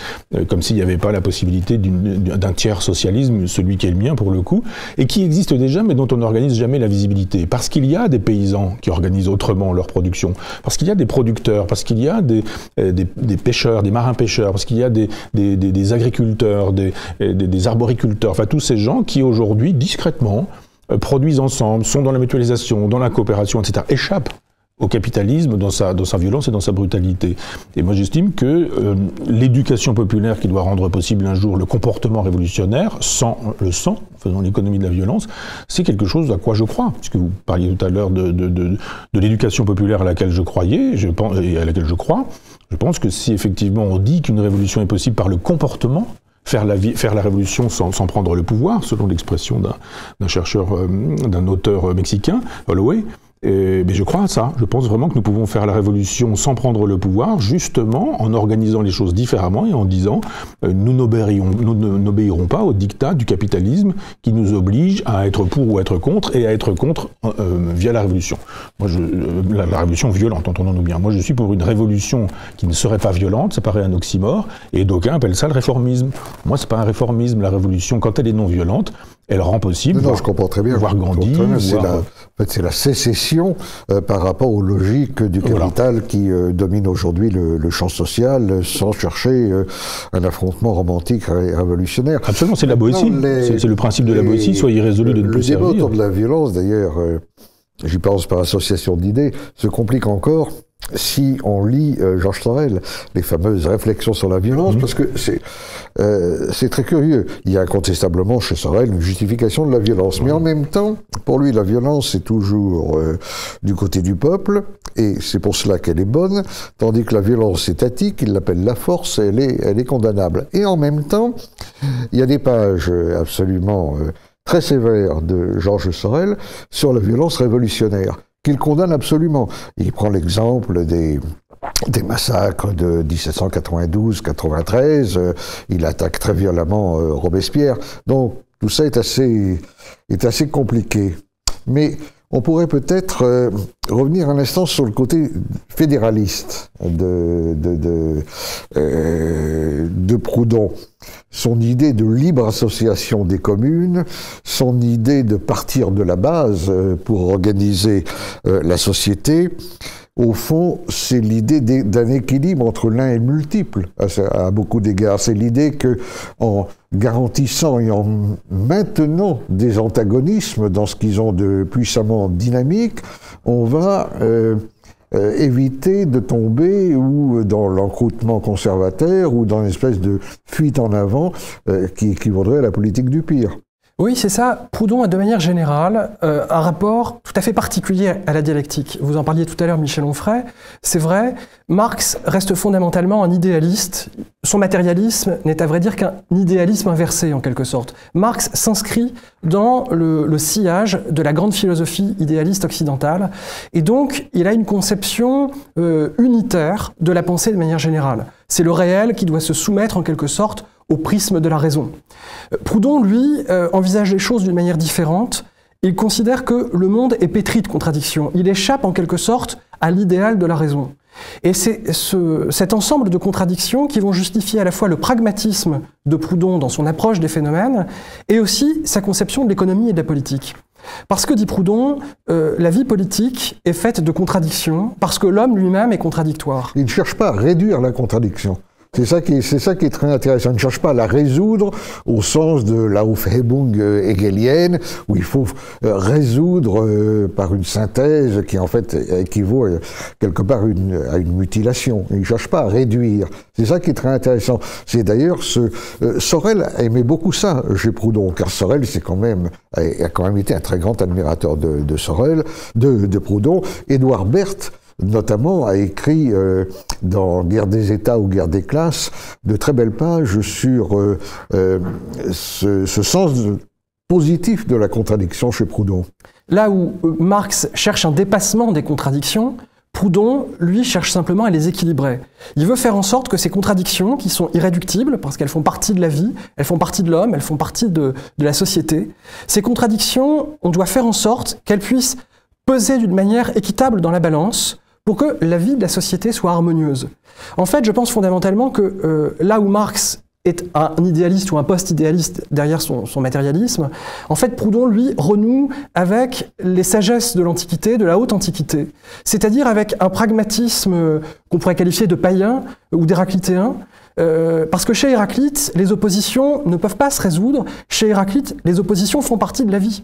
comme s'il n'y avait pas la possibilité d'un tiers socialisme, celui qui est le mien pour le coup, et qui existe déjà mais dont on n'organise jamais la visibilité. Parce qu'il y a des paysans qui organisent autrement leur production, parce qu'il y a des producteurs, parce qu'il y a des pêcheurs, des marins-pêcheurs, parce qu'il y a des agriculteurs, des arboriculteurs, enfin tous ces gens qui aujourd'hui, discrètement, produisent ensemble, sont dans la mutualisation, dans la coopération, etc., échappent au capitalisme dans sa violence et dans sa brutalité. Et moi j'estime que l'éducation populaire qui doit rendre possible un jour le comportement révolutionnaire, sans le sang, faisant l'économie de la violence, c'est quelque chose à quoi je crois. Puisque vous parliez tout à l'heure de l'éducation populaire à laquelle je croyais, et à laquelle je crois, je pense que si effectivement on dit qu'une révolution est possible par le comportement, faire la révolution sans prendre le pouvoir, selon l'expression d'un chercheur, d'un auteur mexicain, Holloway. Mais je crois à ça. Je pense vraiment que nous pouvons faire la révolution sans prendre le pouvoir, justement en organisant les choses différemment et en disant nous n'obéirons pas au diktat du capitalisme qui nous oblige à être pour ou être contre, et à être contre via la révolution. Moi, la révolution violente, entendons-nous bien. Moi, je suis pour une révolution qui ne serait pas violente, ça paraît un oxymore, et d'aucuns appellent ça le réformisme. Moi, c'est pas un réformisme, la révolution, quand elle est non violente, Elle rend possible, non, je comprends très bien, voir Gandhi. C'est la sécession par rapport aux logiques du capital qui domine aujourd'hui le champ social, sans chercher un affrontement romantique et révolutionnaire. Absolument, c'est la Boétie. C'est le principe de la Boétie, soyez irrésolu de ne plus servir. Le débat autour de la violence, d'ailleurs, j'y pense par association d'idées, se complique encore si on lit Georges Sorel, les fameuses réflexions sur la violence, parce que c'est très curieux. Il y a incontestablement chez Sorel une justification de la violence, mais en même temps, pour lui, la violence c'est toujours du côté du peuple, et c'est pour cela qu'elle est bonne, tandis que la violence étatique, il l'appelle la force, elle est condamnable. Et en même temps, il y a des pages absolument très sévères de Georges Sorel sur la violence révolutionnaire, qu'il condamne absolument. Il prend l'exemple des massacres de 1792-93, il attaque très violemment Robespierre. Donc tout ça est assez compliqué. Mais on pourrait peut-être revenir un instant sur le côté fédéraliste de Proudhon. Son idée de libre association des communes, son idée de partir de la base pour organiser la société, au fond, c'est l'idée d'un équilibre entre l'un et le multiple, à beaucoup d'égards. C'est l'idée que, en garantissant et en maintenant des antagonismes dans ce qu'ils ont de puissamment dynamique, on va éviter de tomber ou dans l'encroûtement conservateur ou dans une espèce de fuite en avant qui équivaudrait à la politique du pire. Oui, c'est ça. Proudhon a de manière générale un rapport tout à fait particulier à la dialectique. Vous en parliez tout à l'heure, Michel Onfray. C'est vrai, Marx reste fondamentalement un idéaliste. Son matérialisme n'est à vrai dire qu'un idéalisme inversé, en quelque sorte. Marx s'inscrit dans le sillage de la grande philosophie idéaliste occidentale. Et donc, il a une conception unitaire de la pensée de manière générale. C'est le réel qui doit se soumettre, en quelque sorte, au prisme de la raison. Proudhon, lui, envisage les choses d'une manière différente. Il considère que le monde est pétri de contradictions. Il échappe en quelque sorte à l'idéal de la raison. Et c'est cet ensemble de contradictions qui vont justifier à la fois le pragmatisme de Proudhon dans son approche des phénomènes et aussi sa conception de l'économie et de la politique. Parce que, dit Proudhon, la vie politique est faite de contradictions, parce que l'homme lui-même est contradictoire. Il ne cherche pas à réduire la contradiction. C'est ça qui est très intéressant. Il ne cherche pas à la résoudre au sens de la Aufhebung hegelienne, où il faut résoudre par une synthèse qui en fait équivaut quelque part à une mutilation. Il ne cherche pas à réduire. C'est ça qui est très intéressant. C'est d'ailleurs Sorel aimait beaucoup ça chez Proudhon, car Sorel a quand même été un très grand admirateur de Sorel, de Proudhon. Édouard Berthe, notamment, a écrit dans Guerre des États ou Guerre des classes de très belles pages sur ce sens positif de la contradiction chez Proudhon. Là où Marx cherche un dépassement des contradictions, Proudhon, lui, cherche simplement à les équilibrer. Il veut faire en sorte que ces contradictions, qui sont irréductibles, parce qu'elles font partie de la vie, elles font partie de l'homme, elles font partie de la société, ces contradictions, on doit faire en sorte qu'elles puissent peser d'une manière équitable dans la balance, pour que la vie de la société soit harmonieuse. En fait, je pense fondamentalement que là où Marx est un idéaliste ou un post-idéaliste derrière son matérialisme, en fait, Proudhon, lui, renoue avec les sagesses de l'Antiquité, de la haute Antiquité, c'est-à-dire avec un pragmatisme qu'on pourrait qualifier de païen ou d'héraclitéen, parce que chez Héraclite, les oppositions ne peuvent pas se résoudre. Chez Héraclite, les oppositions font partie de la vie.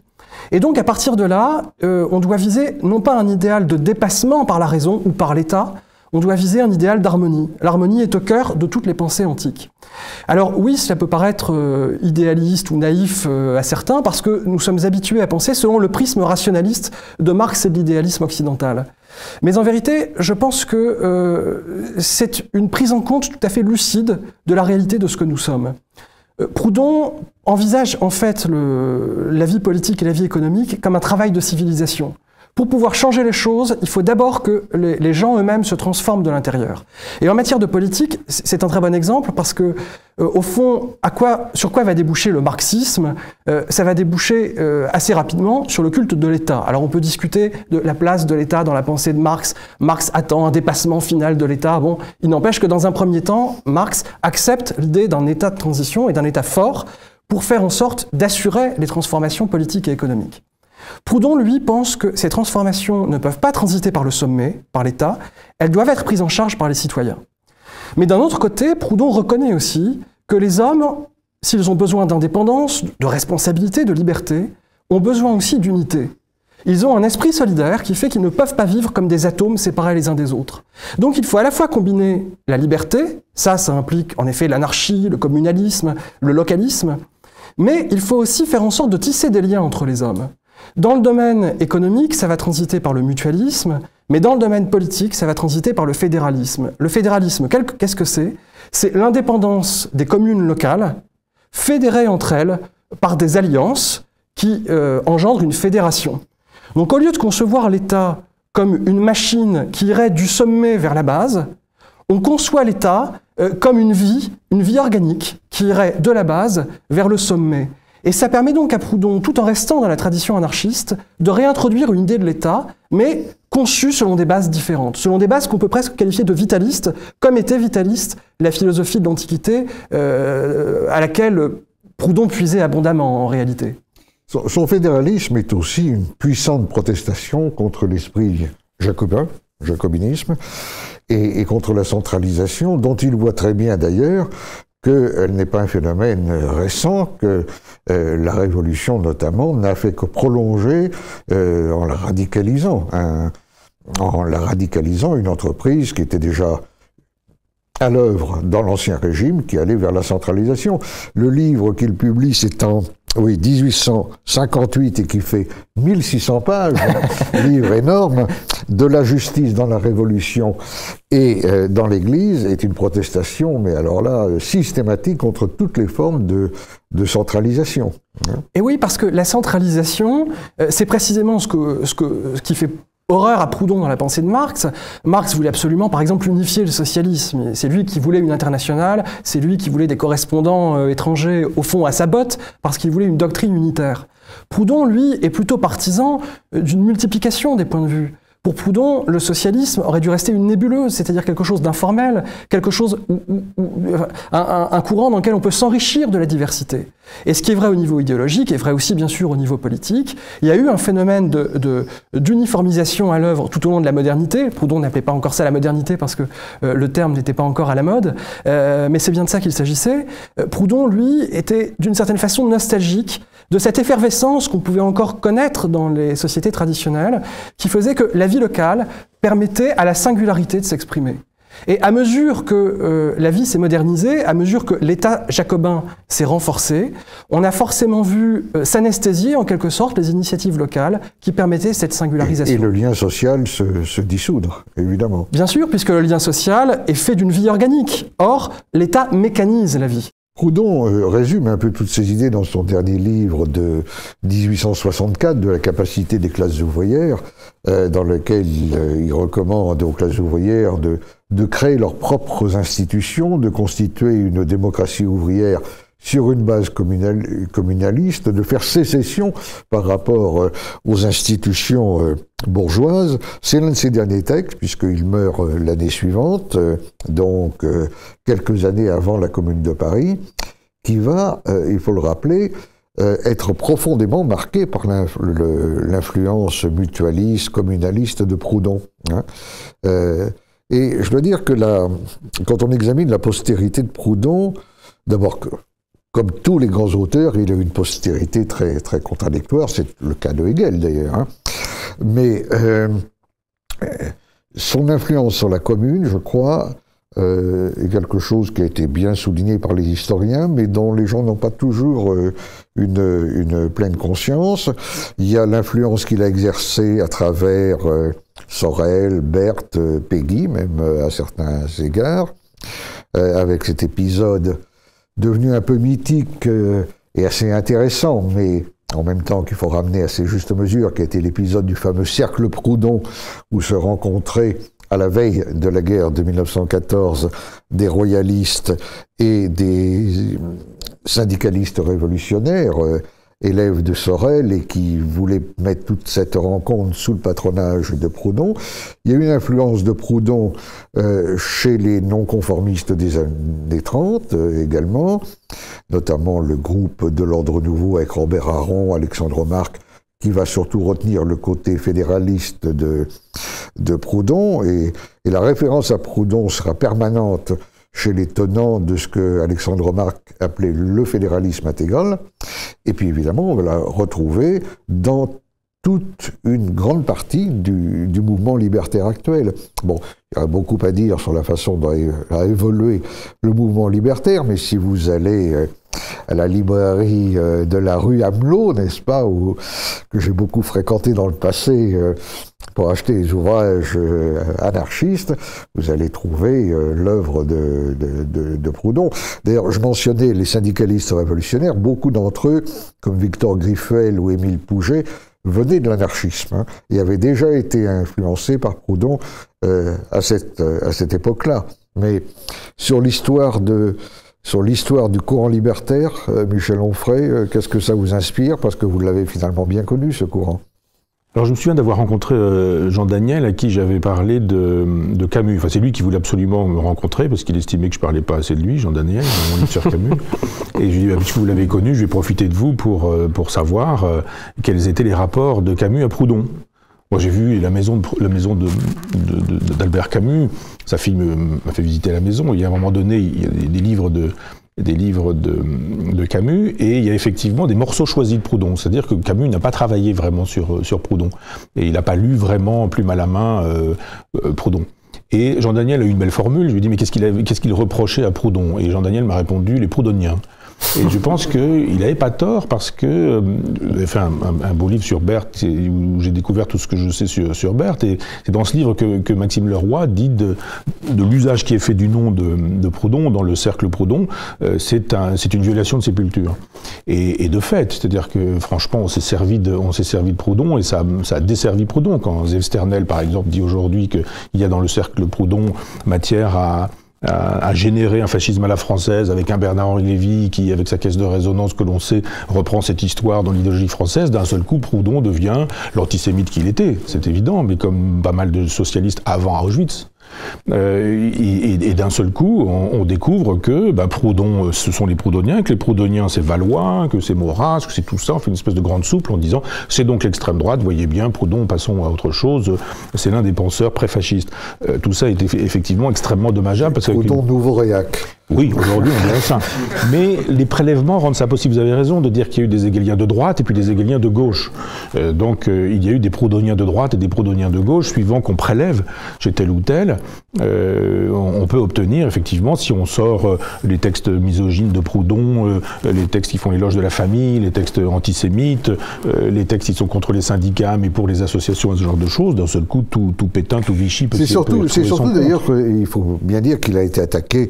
Et donc, à partir de là, on doit viser non pas un idéal de dépassement par la raison ou par l'État, on doit viser un idéal d'harmonie. L'harmonie est au cœur de toutes les pensées antiques. Alors oui, cela peut paraître idéaliste ou naïf à certains, parce que nous sommes habitués à penser selon le prisme rationaliste de Marx et de l'idéalisme occidental. Mais en vérité, je pense que c'est une prise en compte tout à fait lucide de la réalité de ce que nous sommes. Proudhon envisage en fait la vie politique et la vie économique comme un travail de civilisation. Pour pouvoir changer les choses, il faut d'abord que les gens eux-mêmes se transforment de l'intérieur. Et en matière de politique, c'est un très bon exemple parce que, au fond, sur quoi va déboucher le marxisme? Ça va déboucher assez rapidement sur le culte de l'État. Alors on peut discuter de la place de l'État dans la pensée de Marx. Marx attend un dépassement final de l'État. Bon, il n'empêche que dans un premier temps, Marx accepte l'idée d'un État de transition et d'un État fort pour faire en sorte d'assurer les transformations politiques et économiques. Proudhon, lui, pense que ces transformations ne peuvent pas transiter par le sommet, par l'État, elles doivent être prises en charge par les citoyens. Mais d'un autre côté, Proudhon reconnaît aussi que les hommes, s'ils ont besoin d'indépendance, de responsabilité, de liberté, ont besoin aussi d'unité. Ils ont un esprit solidaire qui fait qu'ils ne peuvent pas vivre comme des atomes séparés les uns des autres. Donc il faut à la fois combiner la liberté, ça implique en effet l'anarchie, le communalisme, le localisme, mais il faut aussi faire en sorte de tisser des liens entre les hommes. Dans le domaine économique, ça va transiter par le mutualisme, mais dans le domaine politique, ça va transiter par le fédéralisme. Le fédéralisme, qu'est-ce que c'est? C'est l'indépendance des communes locales, fédérées entre elles par des alliances qui engendrent une fédération. Donc au lieu de concevoir l'État comme une machine qui irait du sommet vers la base, on conçoit l'État comme une vie organique qui irait de la base vers le sommet. Et ça permet donc à Proudhon, tout en restant dans la tradition anarchiste, de réintroduire une idée de l'État, mais conçue selon des bases différentes, selon des bases qu'on peut presque qualifier de vitalistes, comme était vitaliste la philosophie de l'Antiquité, à laquelle Proudhon puisait abondamment en réalité. Son fédéralisme est aussi une puissante protestation contre l'esprit jacobin, jacobinisme, et contre la centralisation, dont il voit très bien d'ailleurs qu'elle n'est pas un phénomène récent, que la Révolution notamment n'a fait que prolonger en la radicalisant une entreprise qui était déjà à l'œuvre dans l'Ancien Régime, qui allait vers la centralisation. Le livre qu'il publie, c'est en 1858 et qui fait 1600 pages, livre énorme, de la justice dans la Révolution et dans l'Église, est une protestation, mais alors là, systématique contre toutes les formes de centralisation. Et oui, parce que la centralisation, c'est précisément ce qui fait horreur à Proudhon dans la pensée de Marx. Marx voulait absolument, par exemple, unifier le socialisme. C'est lui qui voulait une internationale, c'est lui qui voulait des correspondants étrangers, au fond, à sa botte, parce qu'il voulait une doctrine unitaire. Proudhon, lui, est plutôt partisan d'une multiplication des points de vue. Pour Proudhon, le socialisme aurait dû rester une nébuleuse, c'est-à-dire quelque chose d'informel, quelque chose, un courant dans lequel on peut s'enrichir de la diversité. Et ce qui est vrai au niveau idéologique est vrai aussi bien sûr au niveau politique. Il y a eu un phénomène d'uniformisation à l'œuvre tout au long de la modernité. Proudhon n'appelait pas encore ça la modernité parce que le terme n'était pas encore à la mode, mais c'est bien de ça qu'il s'agissait. Proudhon, lui, était d'une certaine façon nostalgique de cette effervescence qu'on pouvait encore connaître dans les sociétés traditionnelles, qui faisait que la vie locale permettait à la singularité de s'exprimer. Et à mesure que la vie s'est modernisée, à mesure que l'État jacobin s'est renforcé, on a forcément vu s'anesthésier en quelque sorte les initiatives locales qui permettaient cette singularisation. Et le lien social se dissoudre, évidemment. Bien sûr, puisque le lien social est fait d'une vie organique. Or, l'État mécanise la vie. Proudhon résume un peu toutes ces idées dans son dernier livre de 1864, de la capacité des classes ouvrières, dans lequel il recommande aux classes ouvrières de créer leurs propres institutions, de constituer une démocratie ouvrière sur une base communaliste, de faire sécession par rapport aux institutions bourgeoises. C'est l'un de ses derniers textes, puisqu'il meurt l'année suivante, donc quelques années avant la Commune de Paris, qui va, il faut le rappeler, être profondément marqué par l'influence mutualiste, communaliste de Proudhon. Et je dois dire que quand on examine la postérité de Proudhon, d'abord, comme tous les grands auteurs, il a une postérité très, très contradictoire, c'est le cas de Hegel d'ailleurs. Mais son influence sur la commune, je crois, est quelque chose qui a été bien souligné par les historiens, mais dont les gens n'ont pas toujours une pleine conscience. Il y a l'influence qu'il a exercée à travers Sorel, Berthe, Péguy, même à certains égards, avec cet épisode devenu un peu mythique et assez intéressant, mais en même temps qu'il faut ramener à ses justes mesures, qui a été l'épisode du fameux cercle Proudhon, où se rencontraient à la veille de la guerre de 1914 des royalistes et des syndicalistes révolutionnaires, élève de Sorel et qui voulait mettre toute cette rencontre sous le patronage de Proudhon. Il y a eu une influence de Proudhon chez les non-conformistes des années 30 également, notamment le groupe de l'Ordre Nouveau avec Robert Harron, Alexandre Marc, qui va surtout retenir le côté fédéraliste de Proudhon, et la référence à Proudhon sera permanente chez les tenants de ce que Alexandre Marc appelait le fédéralisme intégral, et puis évidemment on va la retrouver dans toute une grande partie du mouvement libertaire actuel. Bon, il y a beaucoup à dire sur la façon dont a évolué le mouvement libertaire, mais si vous allez à la librairie de la rue Amelot, n'est-ce pas, que j'ai beaucoup fréquenté dans le passé pour acheter des ouvrages anarchistes, vous allez trouver l'œuvre de Proudhon. D'ailleurs, je mentionnais les syndicalistes révolutionnaires, beaucoup d'entre eux, comme Victor Griffel ou Émile Pouget, venaient de l'anarchisme, et avaient déjà été influencés par Proudhon à cette époque-là. Mais sur l'histoire du courant libertaire, Michel Onfray, qu'est-ce que ça vous inspire? Parce que vous l'avez finalement bien connu, ce courant. Alors je me souviens d'avoir rencontré Jean Daniel, à qui j'avais parlé de Camus. Enfin, c'est lui qui voulait absolument me rencontrer, parce qu'il estimait que je parlais pas assez de lui, Jean Daniel, mon livre sur Camus. Et je lui ai dit, puisque vous l'avez connu, je vais profiter de vous pour savoir quels étaient les rapports de Camus à Proudhon. Moi, j'ai vu la maison d'Albert Camus. Sa fille m'a fait visiter la maison. Il y a un moment donné, il y a des livres de Camus, et il y a effectivement des morceaux choisis de Proudhon. C'est-à-dire que Camus n'a pas travaillé vraiment sur Proudhon. Et il n'a pas lu vraiment, plume à la main, Proudhon. Et Jean Daniel a eu une belle formule. Je lui ai dit, mais qu'est-ce qu'il reprochait à Proudhon? Et Jean Daniel m'a répondu, les proudhoniens. Et je pense qu'il n'avait pas tort, parce que j'ai fait un beau livre sur Berthe, où j'ai découvert tout ce que je sais sur Berthe, et c'est dans ce livre que Maxime Leroy dit de l'usage qui est fait du nom de Proudhon dans le cercle Proudhon, c'est une violation de sépulture. Et de fait, c'est-à-dire que franchement, on s'est servi de Proudhon, et ça a desservi Proudhon. Quand Zév Sternel, par exemple, dit aujourd'hui qu'il y a dans le cercle Proudhon matière à générer un fascisme à la française, avec un Bernard-Henri Lévy qui, avec sa caisse de résonance que l'on sait, reprend cette histoire dans l'idéologie française, d'un seul coup, Proudhon devient l'antisémite qu'il était, c'est évident, mais comme pas mal de socialistes avant Auschwitz. Et d'un seul coup, on découvre que Proudhon, ce sont les proudhoniens, que les proudhoniens c'est Valois, que c'est Maurras, que c'est tout ça. On fait une espèce de grande souple en disant c'est donc l'extrême droite, voyez bien, Proudhon, passons à autre chose, c'est l'un des penseurs pré-fascistes. Tout ça est effectivement extrêmement dommageable. Parce Proudhon, nouveau réac. Oui, aujourd'hui on dirait ça. Mais les prélèvements rendent ça possible. Vous avez raison de dire qu'il y a eu des hégéliens de droite et puis des hégéliens de gauche. Donc il y a eu des proudhoniens de droite et des proudhoniens de gauche, suivant qu'on prélève chez tel ou tel. On peut obtenir, effectivement, si on sort les textes misogynes de Proudhon, les textes qui font l'éloge de la famille, les textes antisémites, les textes qui sont contre les syndicats, mais pour les associations et ce genre de choses, d'un seul coup, tout Pétain, tout Vichy peut. C'est surtout d'ailleurs qu'il faut bien dire qu'il a été attaqué,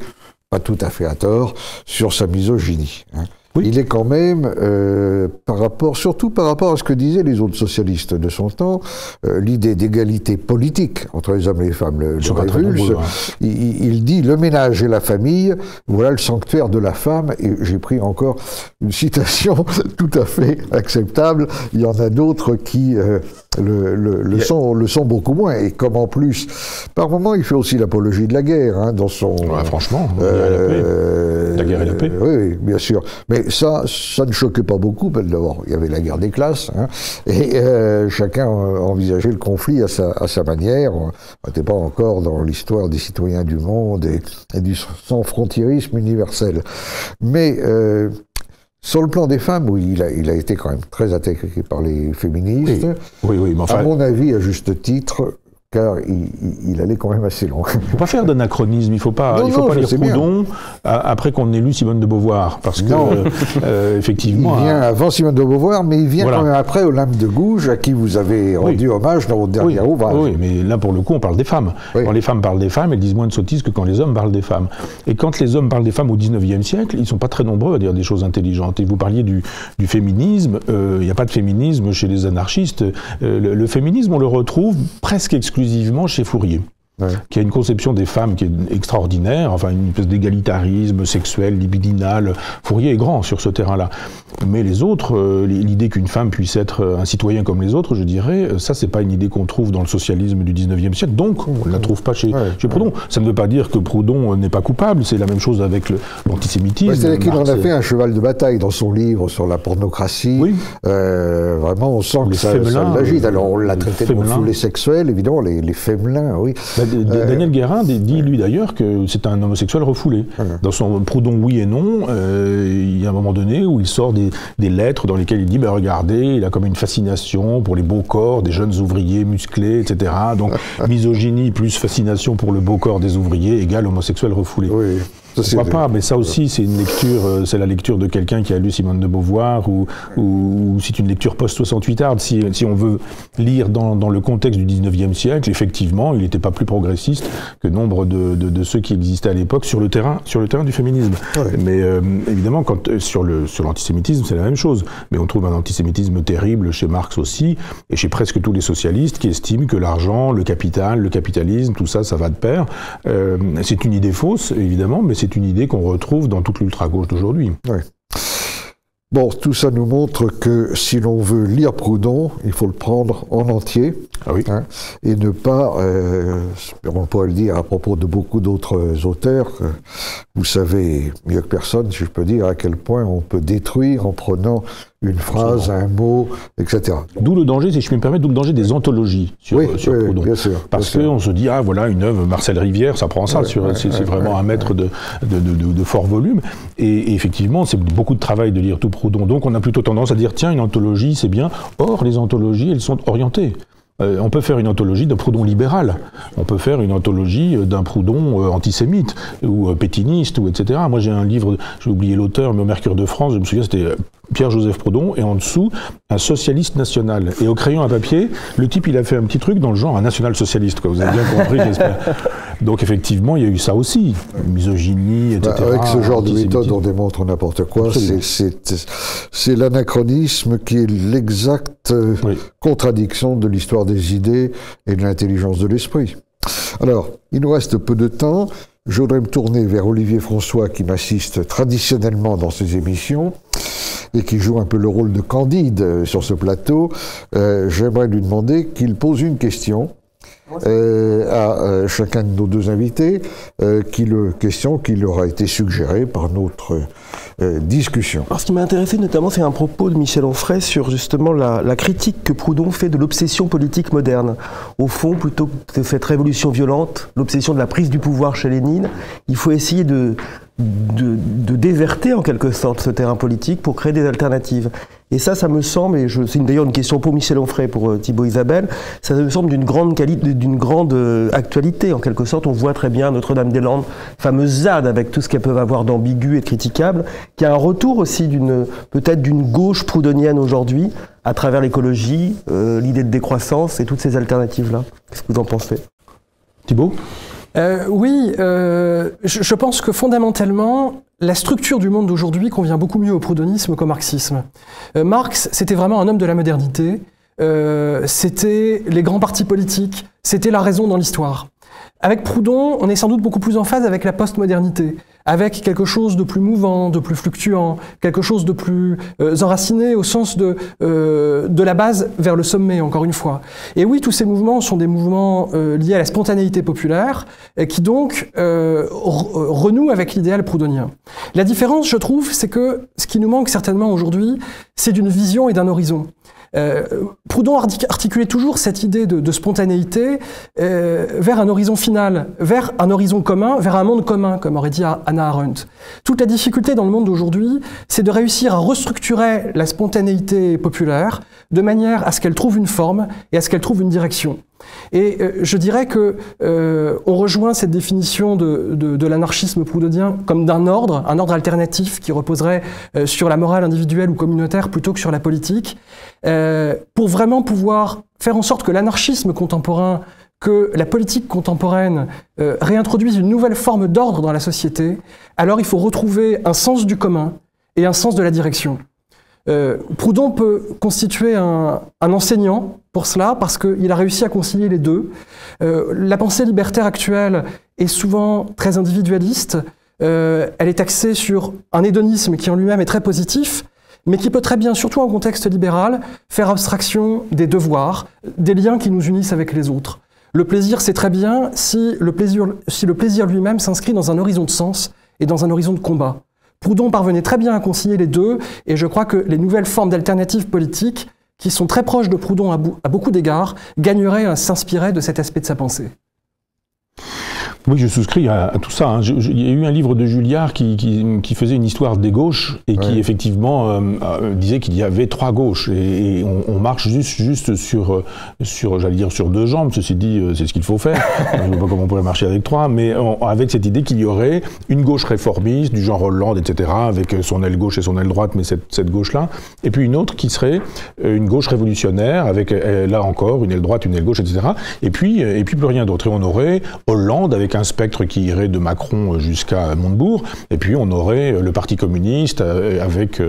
pas tout à fait à tort, sur sa misogynie. Hein. Oui. Il est quand même, surtout par rapport à ce que disaient les autres socialistes de son temps, l'idée d'égalité politique entre les hommes et les femmes le révulse. Il dit le ménage et la famille, voilà le sanctuaire de la femme. Et j'ai pris encore une citation tout à fait acceptable. Il y en a d'autres qui le sont beaucoup moins. Et comme en plus, par moments, il fait aussi l'apologie de la guerre dans son. Franchement, la guerre et la paix. Oui, bien sûr. Mais ça ne choquait pas beaucoup, parce que d'abord, il y avait la guerre des classes, et chacun envisageait le conflit à sa manière. On n'était pas encore dans l'histoire des citoyens du monde et du sans-frontiérisme universel. Mais sur le plan des femmes, oui, il a été quand même très attaqué par les féministes. Oui, mais enfin, à mon avis, à juste titre, car il allait quand même assez loin. Il ne faut pas faire d'anachronisme, il ne faut pas lire Proudhon après qu'on ait lu Simone de Beauvoir, parce que, effectivement... Il vient avant Simone de Beauvoir, mais il vient quand même après Olympe de Gouges, à qui vous avez rendu hommage dans votre dernier ouvrage. Oui, mais là, pour le coup, on parle des femmes. Oui. Quand les femmes parlent des femmes, elles disent moins de sottises que quand les hommes parlent des femmes. Et quand les hommes parlent des femmes au XIXe siècle, ils ne sont pas très nombreux à dire des choses intelligentes. Et vous parliez du féminisme, il n'y a pas de féminisme chez les anarchistes. Le féminisme, on le retrouve presque exclusivement chez Fourier. qui a une conception des femmes qui est extraordinaire, enfin une espèce d'égalitarisme sexuel, libidinal. Fourier est grand sur ce terrain-là. Mais les autres, l'idée qu'une femme puisse être un citoyen comme les autres, je dirais, ça c'est pas une idée qu'on trouve dans le socialisme du 19e siècle, donc on ne la trouve pas chez Proudhon. Ça ne veut pas dire que Proudhon n'est pas coupable, c'est la même chose avec l'antisémitisme. C'est-à-dire qu'il en a fait un cheval de bataille dans son livre sur la pornocratie. Oui. Vraiment, on sent que ça l'agite. Alors on l'a traité de foulée sexuelle, évidemment, les fémelins, oui. Daniel Guérin dit lui d'ailleurs que c'est un homosexuel refoulé. Dans son Proudhon oui et non, il y a un moment donné où il sort des lettres dans lesquelles il dit regardez, il a comme une fascination pour les beaux corps des jeunes ouvriers musclés, etc. Donc misogynie plus fascination pour le beau corps des ouvriers égale homosexuel refoulé. Oui. Pourquoi pas, mais ça aussi c'est une lecture, c'est la lecture de quelqu'un qui a lu Simone de Beauvoir ou c'est une lecture post-68arde. Si on veut lire dans le contexte du 19e siècle, effectivement, il n'était pas plus progressiste que nombre de ceux qui existaient à l'époque sur le terrain du féminisme. Mais évidemment, sur l'antisémitisme, c'est la même chose. Mais on trouve un antisémitisme terrible chez Marx aussi, et chez presque tous les socialistes qui estiment que l'argent, le capital, le capitalisme, tout ça, ça va de pair. C'est une idée fausse, évidemment, mais c'est une idée qu'on retrouve dans toute l'ultra-gauche d'aujourd'hui. Oui. Bon, tout ça nous montre que si l'on veut lire Proudhon, il faut le prendre en entier, et ne pas, on pourrait le dire à propos de beaucoup d'autres auteurs, vous savez mieux que personne, si je peux dire, à quel point on peut détruire en prenant une phrase, un mot, etc. D'où le danger, si je puis me permettre, d'où le danger des anthologies sur Proudhon. Bien sûr, parce qu'on se dit, voilà, une œuvre, Marcel Rivière, ça prend ça, c'est vraiment un maître de fort volume. Et effectivement, c'est beaucoup de travail de lire tout Proudhon. Donc on a plutôt tendance à dire, tiens, une anthologie, c'est bien. Or, les anthologies, elles sont orientées. On peut faire une anthologie d'un Proudhon libéral, on peut faire une anthologie d'un Proudhon antisémite ou pétiniste, ou etc. Moi j'ai un livre, j'ai oublié l'auteur, mais au Mercure de France, je me souviens, c'était Pierre-Joseph Proudhon, et en dessous, un socialiste national. Et au crayon à papier, le type il a fait un petit truc dans le genre un national-socialiste, quoi. Vous avez bien compris, j'espère. Donc effectivement, il y a eu ça aussi, misogynie, etc. Avec ce genre de méthode, on démontre n'importe quoi. C'est l'anachronisme qui est l'exacte contradiction de l'histoire des idées et de l'intelligence de l'esprit. Alors, il nous reste peu de temps. Je voudrais me tourner vers Olivier François, qui m'assiste traditionnellement dans ces émissions et qui joue un peu le rôle de Candide sur ce plateau. J'aimerais lui demander qu'il pose une question à chacun de nos deux invités, question qui leur a été suggérée par notre discussion. Alors, ce qui m'a intéressé notamment, c'est un propos de Michel Onfray sur justement la critique que Proudhon fait de l'obsession politique moderne. Au fond, plutôt que de cette révolution violente, l'obsession de la prise du pouvoir chez Lénine, il faut essayer de déserter en quelque sorte ce terrain politique pour créer des alternatives. Et ça me semble, et c'est d'ailleurs une question pour Michel Onfray, pour Thibaut Isabelle, ça me semble d'une grande qualité, d'une grande actualité en quelque sorte. On voit très bien Notre-Dame-des-Landes, fameuse ZAD avec tout ce qu'elles peuvent avoir d'ambigu et de critiquable, qui a un retour aussi peut-être d'une gauche proudhonienne aujourd'hui, à travers l'écologie, l'idée de décroissance et toutes ces alternatives-là. Qu'est-ce que vous en pensez? Thibaut? Oui, je pense que fondamentalement, la structure du monde d'aujourd'hui convient beaucoup mieux au proudhonisme qu'au marxisme. Marx, c'était vraiment un homme de la modernité, c'était les grands partis politiques, c'était la raison dans l'histoire. Avec Proudhon, on est sans doute beaucoup plus en phase avec la postmodernité, avec quelque chose de plus mouvant, de plus fluctuant, quelque chose de plus enraciné au sens de la base vers le sommet, encore une fois. Et oui, tous ces mouvements sont des mouvements liés à la spontanéité populaire, qui donc renouent avec l'idéal proudhonien. La différence, je trouve, c'est que ce qui nous manque certainement aujourd'hui, c'est d'une vision et d'un horizon. Proudhon articulait toujours cette idée de spontanéité vers un horizon final, vers un horizon commun, vers un monde commun, comme aurait dit Hannah Arendt. Toute la difficulté dans le monde d'aujourd'hui, c'est de réussir à restructurer la spontanéité populaire de manière à ce qu'elle trouve une forme et à ce qu'elle trouve une direction. Et je dirais que on rejoint cette définition de l'anarchisme proudhonien comme d'un ordre, un ordre alternatif qui reposerait sur la morale individuelle ou communautaire plutôt que sur la politique, pour vraiment pouvoir faire en sorte que l'anarchisme contemporain, que la politique contemporaine réintroduise une nouvelle forme d'ordre dans la société. Alors il faut retrouver un sens du commun et un sens de la direction. Proudhon peut constituer un enseignant pour cela, parce qu'il a réussi à concilier les deux. La pensée libertaire actuelle est souvent très individualiste. Elle est axée sur un hédonisme qui en lui-même est très positif, mais qui peut très bien, surtout en contexte libéral, faire abstraction des devoirs, des liens qui nous unissent avec les autres. Le plaisir, c'est très bien si le plaisir lui-même s'inscrit dans un horizon de sens et dans un horizon de combat. Proudhon parvenait très bien à concilier les deux, et je crois que les nouvelles formes d'alternatives politiques, qui sont très proches de Proudhon à beaucoup d'égards, gagneraient à s'inspirer de cet aspect de sa pensée. Oui, je souscris à tout ça. Hein. Il y a eu un livre de Julliard qui faisait une histoire des gauches et qui effectivement disait qu'il y avait trois gauches et on marche juste sur j'allais dire sur deux jambes. Ceci dit, c'est ce qu'il faut faire. Je ne vois pas comment on pourrait marcher avec trois, mais avec cette idée qu'il y aurait une gauche réformiste du genre Hollande, etc., avec son aile gauche et son aile droite, mais cette gauche-là, et puis une autre qui serait une gauche révolutionnaire avec là encore une aile droite, une aile gauche, etc. Et puis plus rien d'autre. Et on aurait Hollande avec un spectre qui irait de Macron jusqu'à Montebourg, et puis on aurait le Parti communiste avec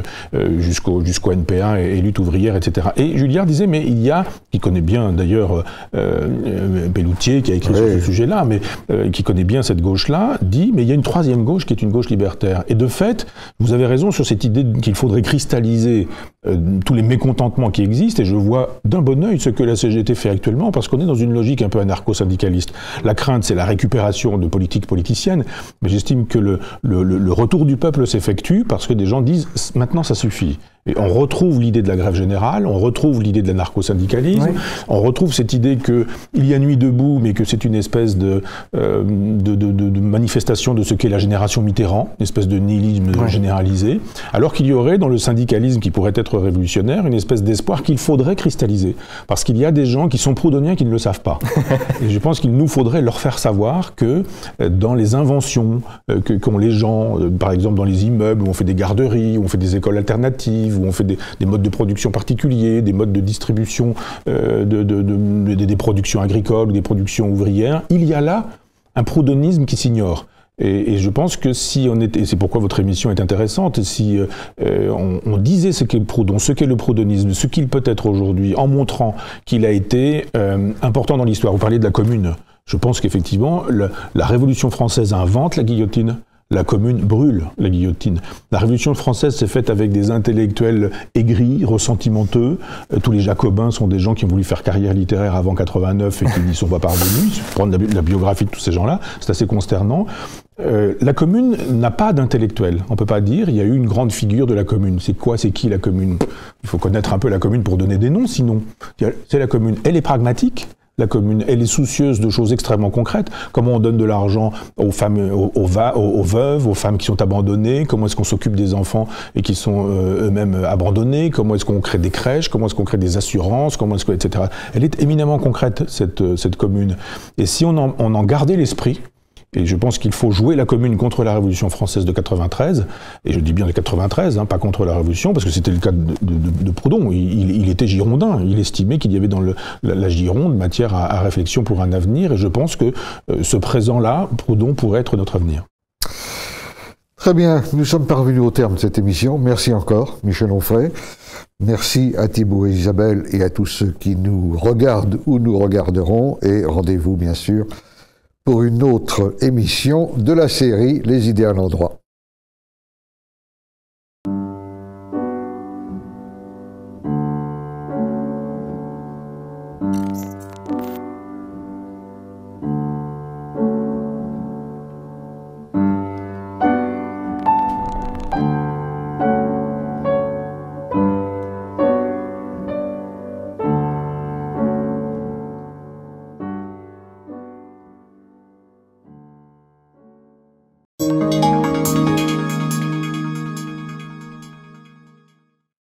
jusqu'au NPA et lutte ouvrière, etc. Et Julliard disait, mais il y a, qui connaît bien d'ailleurs Pelloutier, qui a écrit sur ce sujet-là, mais qui connaît bien cette gauche-là, dit, mais il y a une troisième gauche qui est une gauche libertaire. Et de fait, vous avez raison sur cette idée qu'il faudrait cristalliser tous les mécontentements qui existent, et je vois d'un bon œil ce que la CGT fait actuellement, parce qu'on est dans une logique un peu anarcho-syndicaliste. La crainte, c'est la récupération de politique politicienne, mais j'estime que le retour du peuple s'effectue parce que des gens disent « maintenant ça suffit ». Et on retrouve l'idée de la grève générale, on retrouve l'idée de l'anarcho-syndicalisme, on retrouve cette idée qu'il y a nuit debout, mais que c'est une espèce de manifestation de ce qu'est la génération Mitterrand, une espèce de nihilisme généralisé, alors qu'il y aurait dans le syndicalisme qui pourrait être révolutionnaire une espèce d'espoir qu'il faudrait cristalliser. Parce qu'il y a des gens qui sont proudhoniens qui ne le savent pas. Et je pense qu'il nous faudrait leur faire savoir que dans les inventions qu'ont les gens, par exemple dans les immeubles où on fait des garderies, où on fait des écoles alternatives, où on fait des modes de production particuliers, des modes de distribution des productions agricoles, des productions ouvrières, il y a là un proudhonisme qui s'ignore. Et je pense que si on était, et c'est pourquoi votre émission est intéressante, si on disait ce qu'est Proudhon, ce qu'est le proudhonisme, ce qu'il peut être aujourd'hui, en montrant qu'il a été important dans l'histoire. Vous parliez de la Commune. Je pense qu'effectivement, la Révolution française invente la guillotine. La Commune brûle la guillotine. La Révolution française s'est faite avec des intellectuels aigris, ressentimenteux. Tous les Jacobins sont des gens qui ont voulu faire carrière littéraire avant 89 et qui n'y sont pas parvenus. Prendre la biographie de tous ces gens-là, c'est assez consternant. La Commune n'a pas d'intellectuel. On ne peut pas dire il y a eu une grande figure de la Commune. C'est quoi, c'est qui la Commune? Il faut connaître un peu la Commune pour donner des noms, sinon. C'est la Commune. Elle est pragmatique. La Commune, elle est soucieuse de choses extrêmement concrètes. Comment on donne de l'argent aux femmes, aux veuves, aux femmes qui sont abandonnées. Comment est-ce qu'on s'occupe des enfants et qui sont eux-mêmes abandonnés. Comment est-ce qu'on crée des crèches. Comment est-ce qu'on crée des assurances. Comment est-ce que, etc. Elle est éminemment concrète, cette Commune. Et si on en gardait l'esprit, et je pense qu'il faut jouer la Commune contre la Révolution française de 93, et je dis bien de 93, pas contre la Révolution, parce que c'était le cas de Proudhon. Il était girondin, il estimait qu'il y avait dans la Gironde matière à réflexion pour un avenir, et je pense que ce présent-là, Proudhon, pourrait être notre avenir. Très bien, nous sommes parvenus au terme de cette émission. Merci encore, Michel Onfray. Merci à Thibault et Isabelle et à tous ceux qui nous regardent ou nous regarderont, et rendez-vous bien sûr pour une autre émission de la série Les idées à l'endroit.